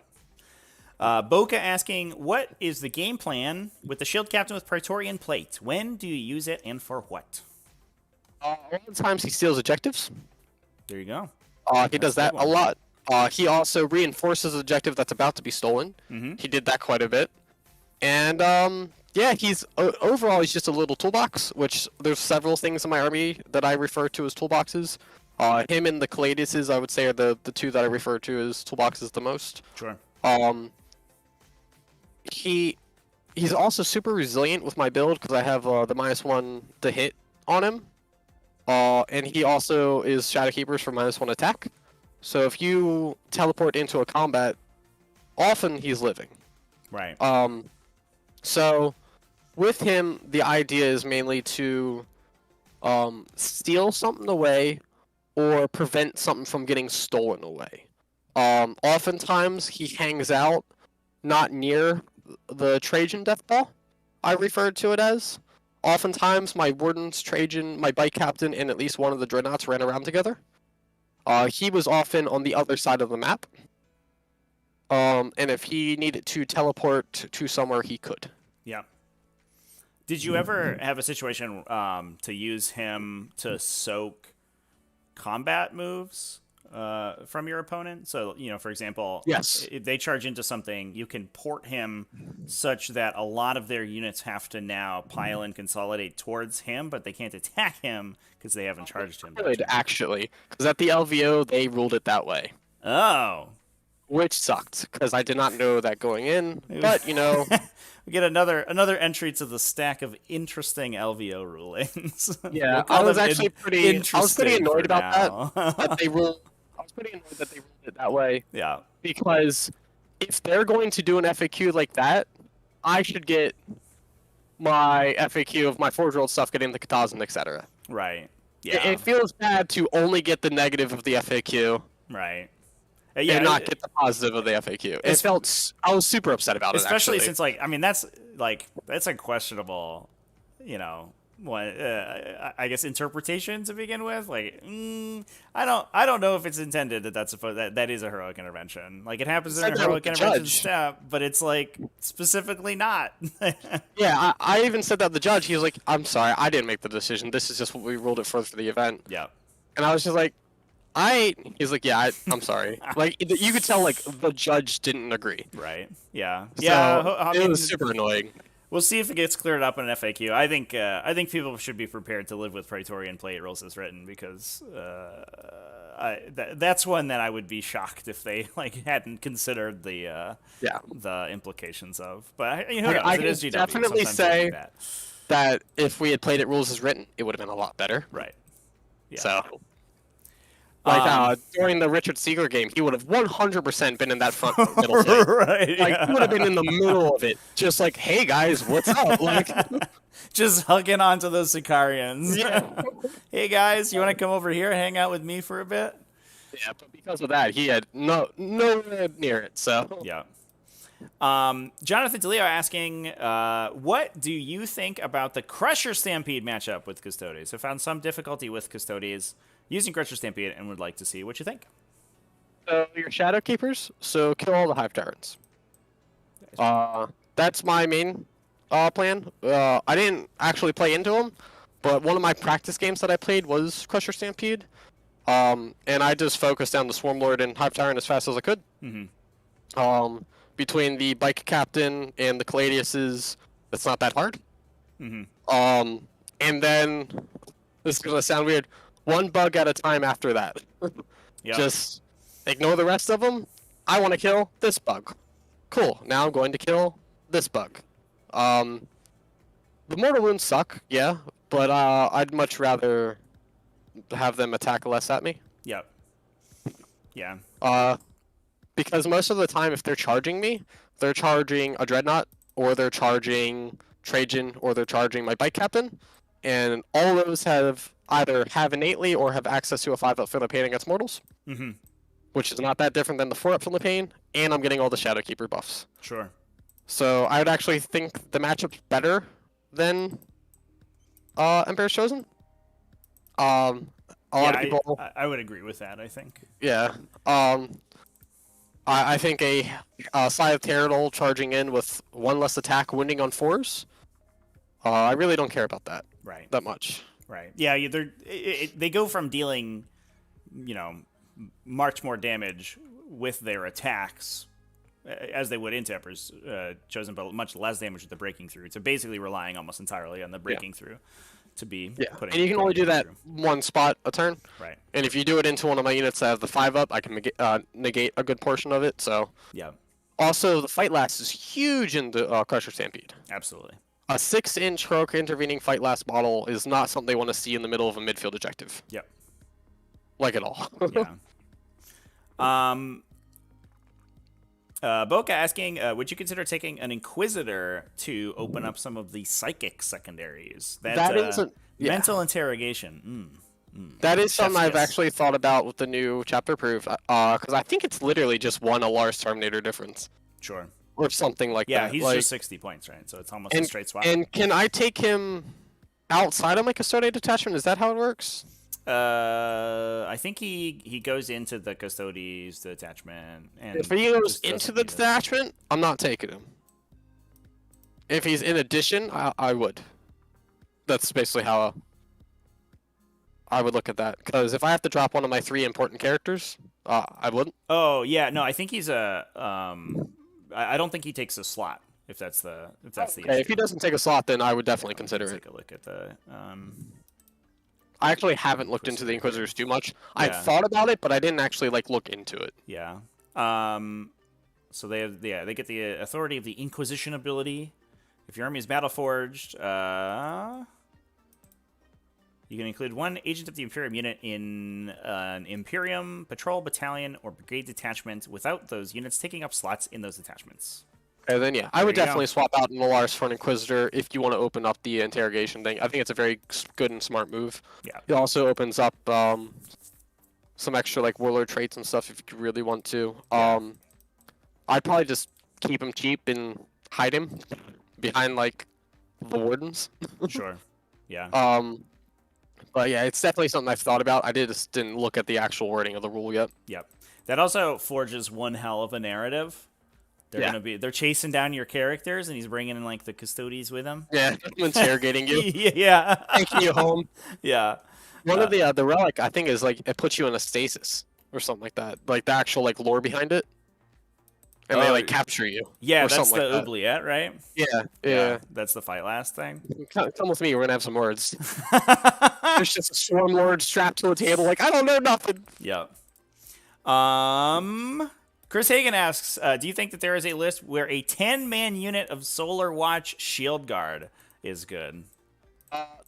Boca asking, what is the game plan with the shield captain with Praetorian plate? When do you use it and for what? A lot of times he steals objectives. There you go. He does that a lot. He also reinforces the objective that's about to be stolen. Mm-hmm. He did that quite a bit. And yeah, he's overall he's just a little toolbox, which there's several things in my army that I refer to as toolboxes. Him and the Custodes, I would say, are the two that I refer to as toolboxes the most. Sure. He's also super resilient with my build because I have the -1 to hit on him. And he also is Shadowkeepers for -1 attack. So if you teleport into a combat, often he's living. Right. So with him, the idea is mainly to steal something away or prevent something from getting stolen away. Oftentimes he hangs out not near the Trajan Death Ball, I referred to it as. Oftentimes my Wardens, Trajan, my Bike Captain, and at least one of the Dreadnoughts ran around together. He was often on the other side of the map. And if he needed to teleport to somewhere, he could. Yeah. Did you ever have a situation to use him to soak combat moves from your opponent? So, for example, yes, if they charge into something, you can port him such that a lot of their units have to now pile and consolidate towards him, but they can't attack him because they haven't charged him. Good, actually, because at the LVO they ruled it that way. Oh, which sucked because I did not know that going in. But you know, we get another entry to the stack of interesting LVO rulings. yeah, We'll call I was them actually pretty interesting annoyed for about now. that they ruled. I was pretty annoyed that they ruled it that way Yeah, because if they're going to do an FAQ like that, I should get my FAQ of my 4-year-old stuff getting the Custodes, etc. right. It, Yeah, it feels bad to only get the negative of the FAQ right. and not get the positive of the FAQ. It felt I was super upset about it. Especially Actually, since, like, I mean, that's a questionable, you know, what I guess interpretation to begin with. Like, I don't know if it's intended that's that is a heroic intervention. Like, it happens in a heroic intervention step, but it's like specifically not. Yeah, I even said that to the judge. He was like, "I'm sorry, I didn't make the decision. This is just what we ruled it for the event." Yeah. And I was just like, He's like, "Yeah, I'm sorry." Like you could tell, like the judge didn't agree. Right. Yeah. So Yeah. it was super annoying. We'll see if it gets cleared up in an FAQ. I think people should be prepared to live with Praetorian plate rules as written because that's one that I would be shocked if they like hadn't considered the implications of. But who knows? I It can is GW. definitely Sometimes they do say that if we had played it rules as written, it would have been a lot better. right. Yeah. So. Like during the Richard Siegler game, he would have 100% been in that front middle plate. Right. Like he would have been in the middle of it, just like, "Hey guys, what's up?" Like, just hugging onto those Sicarians. yeah, Hey guys, you want to come over here and hang out with me for a bit? yeah. But because of that, he had nowhere near it. So Yeah. Jonathan DeLeo asking, what do you think about the Crusher Stampede matchup with Custodes? I found some difficulty with Custodes using Crusher Stampede and would like to see what you think. So your Shadow Keepers, so kill all the Hive Tyrants. That's my main plan. I didn't actually play into them, but one of my practice games that I played was Crusher Stampede. And I just focused down the Swarmlord and Hive Tyrant as fast as I could. Mm-hmm. Between the Bike Captain and the Caladiuses, it's not that hard. Mm-hmm. And then, this is going to sound weird, one bug at a time after that. Yep. Just ignore the rest of them. I want to kill this bug. Cool. Now I'm going to kill this bug. The Mortal Wounds suck, yeah, but I'd much rather have them attack less at me. Yep. Yeah. Because most of the time, if they're charging me, they're charging a Dreadnought, or they're charging Trajan, or they're charging my Bike Captain, and all those have innately or have access to a 5-up Philippine against mortals, which is not that different than the 4-up Philippine, and I'm getting all the Shadowkeeper buffs. Sure. So I would actually think the matchup's better than Emperor's Chosen. A lot of people. I would agree with that. I think. Yeah. I think a Scythe Pterodol charging in with one less attack, wounding on 4s. I really don't care about that. Right. That much. Right. Yeah. They go from dealing, much more damage with their attacks, as they would into Emperor's Chosen, but much less damage with the breaking through. To basically relying almost entirely on the breaking through to be putting. And you can only do that one spot a turn. Right. And if you do it into one of my units that have the 5-up, I can negate a good portion of it. So. Yeah. Also, the fight last is huge in the Crusher Stampede. Absolutely. A 6-inch heroic intervening fight last model is not something they want to see in the middle of a midfield objective. Yep. Like at all. Yeah. Boca asking, would you consider taking an Inquisitor to open up some of the psychic secondaries? That is mental interrogation. That is something I've actually thought about with the new chapter proof, because I think it's literally just one Alar's Terminator difference. Sure. Or something like that. Yeah, he's just 60 points, right? So it's almost a straight swap. And can I take him outside of my Custodian detachment? Is that how it works? I think he goes into the Custodes detachment. And if he goes into the detachment, I'm not taking him. If he's in addition, I would. That's basically how I would look at that. Because if I have to drop one of my 3 important characters, I wouldn't. Oh yeah, no, I think he's a. I don't think he takes a slot. If that's the issue. If he doesn't take a slot, then I would definitely consider it. Take a look at the. I actually haven't looked into the Inquisitors too much. I've thought about it, but I didn't actually look into it. Yeah. So they get the authority of the Inquisition ability. If your army is battle forged, you can include one agent of the Imperium unit in an Imperium patrol battalion or brigade detachment without those units taking up slots in those detachments. And then, yeah, I would definitely swap out Nolaris for an Inquisitor if you want to open up the interrogation thing. I think it's a very good and smart move. Yeah. It also opens up some extra like warlord traits and stuff if you really want to. I'd probably just keep him cheap and hide him behind like the wardens. Sure. Yeah. But yeah, it's definitely something I've thought about. I just didn't look at the actual wording of the rule yet. Yep. That also forges one hell of a narrative. They're chasing down your characters, and he's bringing in like the Custodes with him. Yeah, interrogating you. Yeah. Taking you home. Yeah. One of the relic I think is like it puts you in a stasis or something like that. Like the actual like lore behind it. And they like capture you. Yeah, that's the oubliette, right? Yeah. That's the fight last thing. Come with me, we're gonna have some words. There's just a swarm lord strapped to a table, like I don't know nothing. Yep. Chris Hagen asks, do you think that there is a list where a 10-man unit of Solar Watch Shield Guard is good?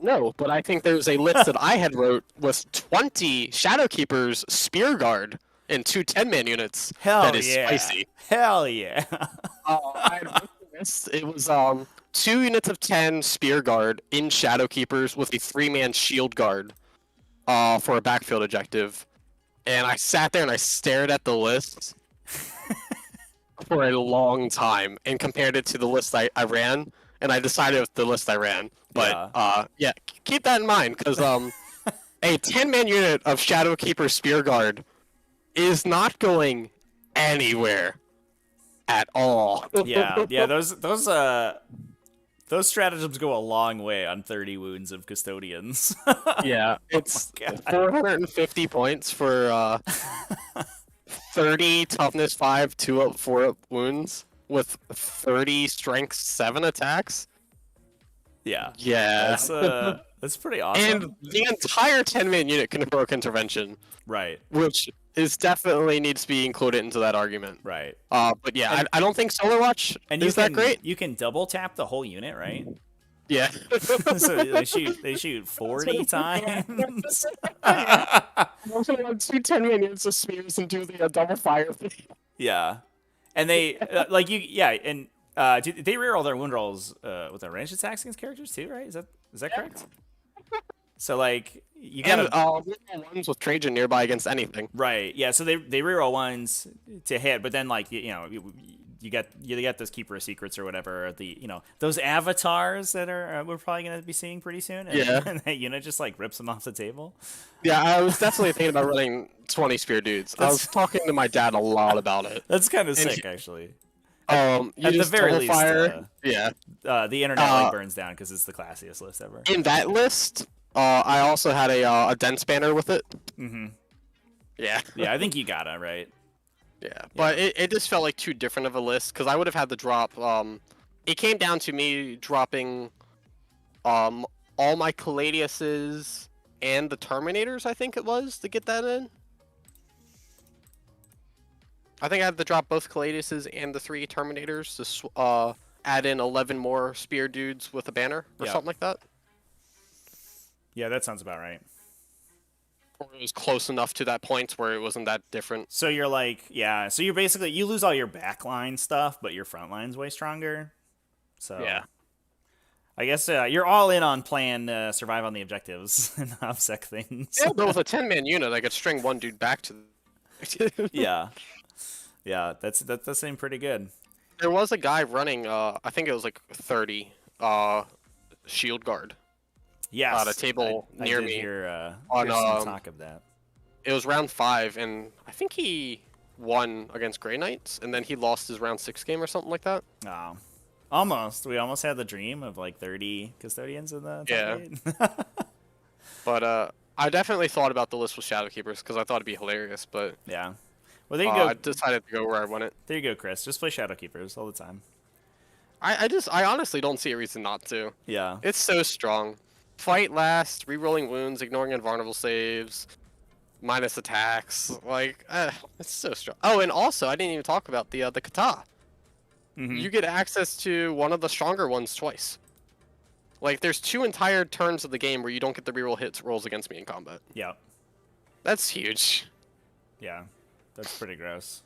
No, but I think there's a list that I had wrote with 20 Shadowkeepers Spear Guard and 2 10-man units. Hell is yeah. Spicy. Hell yeah. I had written this. It was 2 units of 10 Spear Guard in Shadowkeepers with a 3-man Shield Guard for a backfield objective. And I sat there and I stared at the list for a long time and compared it to the list I ran, and I decided with the list I ran. But yeah, keep that in mind, because a 10-man unit of Shadowkeeper Spear Guard is not going anywhere at all. Yeah, those stratagems go a long way on 30 wounds of Custodians. Yeah, it's 450 points for 30 toughness 5, 2-up, 4-up wounds with 30 strength 7 attacks. Yeah. That's pretty awesome. And the entire 10-man unit can heroic intervention. Right. Which is definitely needs to be included into that argument. Right. But yeah, I don't think Solar Watch is that great. You can double tap the whole unit, right? Yeah. So they shoot 40 times. I'm also want 2 10-man units of spears and do the double fire thing. Yeah. And they they reroll their wound rolls with their ranged attacks against characters too, right? Is that correct? So like you got ones with Trajan nearby against anything. Right. Yeah. So they reroll ones to hit, but then like you got those Keeper of Secrets or whatever, those avatars that we're probably gonna be seeing pretty soon. And that unit just like rips them off the table. Yeah, I was definitely thinking about running 20 spear dudes. I was talking to my dad a lot about it. That's kind of sick, actually. At the very least, the internet burns down because it's the classiest list ever. In that list, I also had a dense banner with it. Mm-hmm. Yeah. Yeah, I think you got it right. Yeah, but it just felt like too different of a list because I would have had to drop. It came down to me dropping, all my Caladiuses and the Terminators. I think it was to get that in. I think I had to drop both Caladiuses and the 3 Terminators to add in 11 more spear dudes with a banner or something like that. Yeah, that sounds about right. Or it was close enough to that point where it wasn't that different. So you're like, so you're basically, you lose all your backline stuff, but your front line's way stronger. So yeah, I guess you're all in on playing survive on the objectives and obsec things. Yeah, but with a 10-man unit, I could string one dude back to. Yeah, that seemed pretty good. There was a guy running, I think it was like 30 shield guard. Yes, at a table near me. Hear on some talk of that. It was round 5, and I think he won against Grey Knights, and then he lost his round 6 game or something like that. Oh, almost. We almost had the dream of like 30 custodians in the top 8. But I definitely thought about the list with Shadowkeepers because I thought it'd be hilarious. But yeah, well there you go. I decided to go where I want it. There you go, Chris. Just play Shadowkeepers all the time. I honestly don't see a reason not to. Yeah, it's so strong. Fight last, rerolling wounds, ignoring invulnerable saves. minus attacks. Like, it's so strong. Oh, and also, I didn't even talk about the kata. You get access to one of the stronger ones twice. Like, there's 2 entire turns of the game where you don't get the reroll hits rolls against me in combat. Yeah. That's huge. Yeah. That's pretty gross.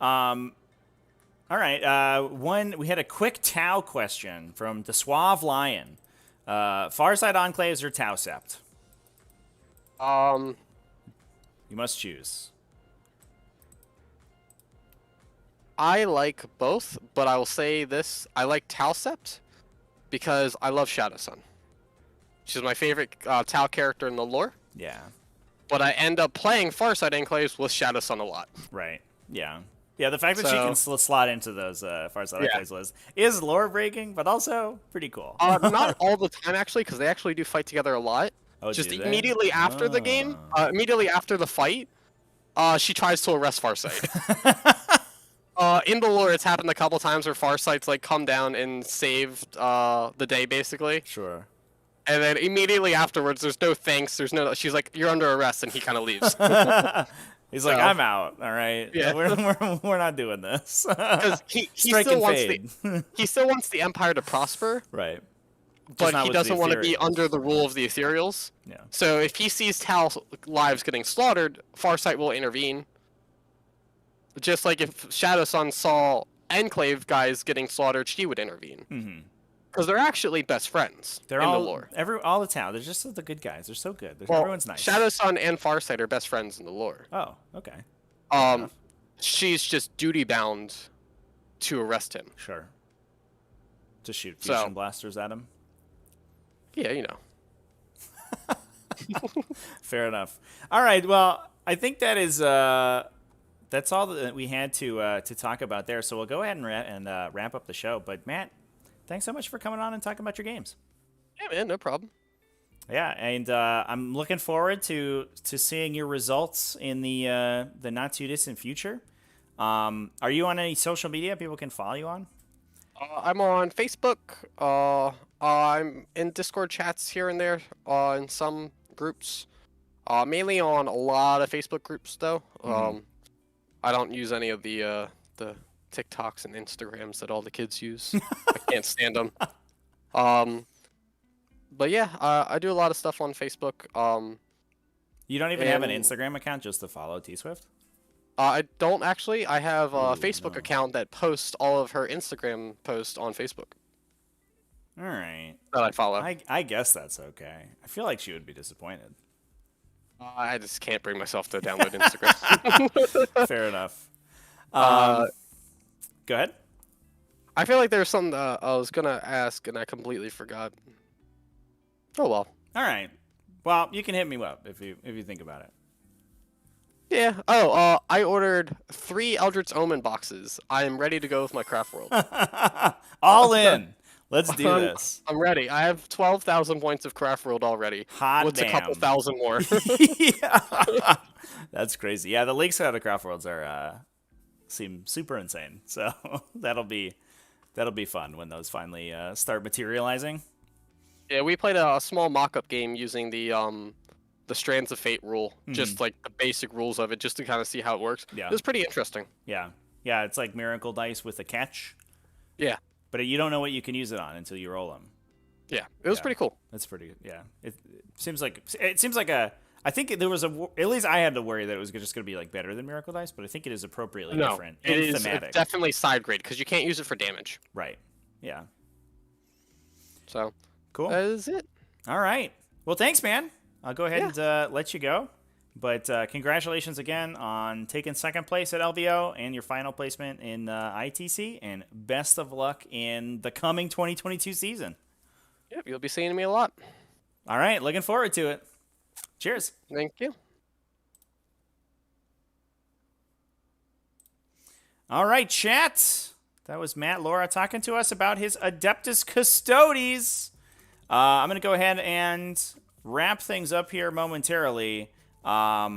All right. We had a quick Tau question from the Suave Lion. Farside Enclaves or Tau Sept? You must choose. I like both, but I will say this. I like Tau Sept because I love Shadow Sun. She's my favorite Tau character in the lore. Yeah. But I end up playing Farside Enclaves with Shadow Sun a lot. Right. Yeah. Yeah, the fact that she can slot into those Farside Enclaves lists is lore breaking, but also pretty cool. Not all the time, actually, because they actually do fight together a lot. Oh, just do they? immediately after the game, immediately after the fight, she tries to arrest Farsight. In the lore, it's happened a couple times where Farsight's like come down and saved the day, basically. Sure. And then immediately afterwards, there's no thanks. There's no. She's like, "You're under arrest," and he kind of leaves. He's like, "I'm out. All right. Yeah. We're not doing this." Because he still wants the Empire to prosper. Right. But he doesn't want to be under the rule of the Ethereals. Yeah. So if he sees Tau lives getting slaughtered, Farsight will intervene. Just like if Shadow Sun saw Enclave guys getting slaughtered, she would intervene. Because they're actually best friends They're in all, the lore. all the Tau. They're just the good guys. They're so good. Everyone's nice. Shadow Sun and Farsight are best friends in the lore. Oh, okay. She's just duty bound to arrest him. Sure. To shoot fusion blasters at him. Yeah, you know. Fair enough. All right. Well, I think that is that's all that we had to talk about there. So we'll go ahead and wrap up the show. But Matt, thanks so much for coming on and talking about your games. Yeah, man, no problem. Yeah, and I'm looking forward to seeing your results in the not too distant future. Are you on any social media people can follow you on? I'm on Facebook. I'm in Discord chats here and there, in some groups. Mainly on a lot of Facebook groups, though. I don't use any of the TikToks and Instagrams that all the kids use. I can't stand them. But yeah, I do a lot of stuff on Facebook. You don't even have an Instagram account just to follow T-Swift? I don't actually. I have a Facebook account that posts all of her Instagram posts on Facebook. All right. That I follow. I guess that's okay. I feel like she would be disappointed. I just can't bring myself to download Instagram. Fair enough. Go ahead. I feel like there's something I was gonna ask and I completely forgot. Oh well. All right. Well, you can hit me up if you think about it. Yeah. I ordered 3 Eldritch Omen boxes. I am ready to go with my craft world. All in. Let's do this. I'm ready. I have 12,000 points of craft world already. Hot What's damn. a couple thousand more? Yeah. That's crazy. Yeah, the leaks out of craft worlds seem super insane. So that'll be fun when those finally start materializing. Yeah, we played a small mock-up game using the Strands of Fate rule, just like the basic rules of it, just to kind of see how it works. Yeah. It was pretty interesting. Yeah, it's like Miracle Dice with a catch. Yeah. But you don't know what you can use it on until you roll them. Yeah, it was pretty cool. That's pretty good. Yeah, it seems like I think there was at least I had to worry that it was just going to be like better than Miracle Dice, but I think it is appropriately different and thematic. It's definitely side grade because you can't use it for damage. Right. Yeah. So cool. That is it. All right. Well, thanks, man. I'll go ahead and let you go. But congratulations again on taking second place at LVO and your final placement in ITC, and best of luck in the coming 2022 season. Yep, you'll be seeing me a lot. All right, looking forward to it. Cheers. Thank you. All right, chat. That was Matt Lorah talking to us about his Adeptus Custodes. I'm going to go ahead and wrap things up here momentarily. For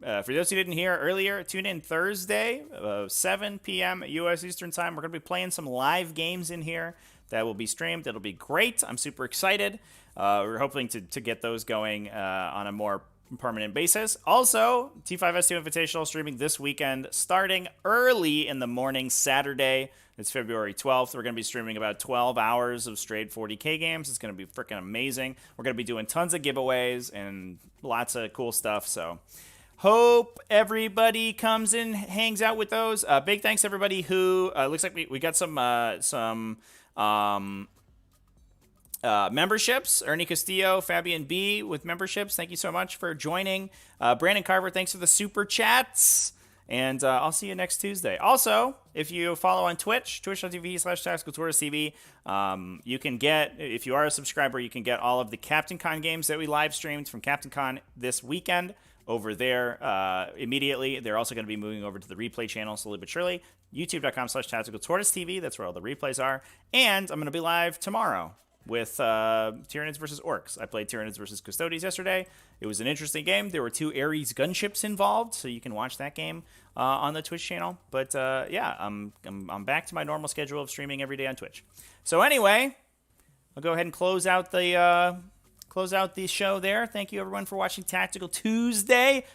those who didn't hear earlier, tune in Thursday, 7 p.m. U.S. Eastern Time. We're going to be playing some live games in here that will be streamed. It'll be great. I'm super excited. We're hoping to get those going on a more permanent basis. Also, T5S2 Invitational streaming this weekend, starting early in the morning, Saturday. It's February 12th. We're going to be streaming about 12 hours of straight 40k games. It's going to be freaking amazing. We're going to be doing tons of giveaways and lots of cool stuff. So, hope everybody comes and hangs out with those. Big thanks to everybody who looks like we got some memberships. Ernie Castillo, Fabian B with memberships. Thank you so much for joining. Brandon Carver, thanks for the super chats. And I'll see you next Tuesday. Also, if you follow on Twitch, twitch.tv/TacticalTortoise TV, you can get, if you are a subscriber, you can get all of the Captain Con games that we live streamed from Captain Con this weekend over there immediately. They're also going to be moving over to the replay channel slowly but surely. YouTube.com/TacticalTortoise TV. That's where all the replays are. And I'm going to be live tomorrow with Tyranids versus Orcs. I played Tyranids versus Custodes yesterday. It was an interesting game. There were 2 Ares gunships involved, so you can watch that game on the Twitch channel. But yeah, I'm back to my normal schedule of streaming every day on Twitch. So anyway, I'll go ahead and close out the show there. Thank you everyone for watching Tactical Tuesday.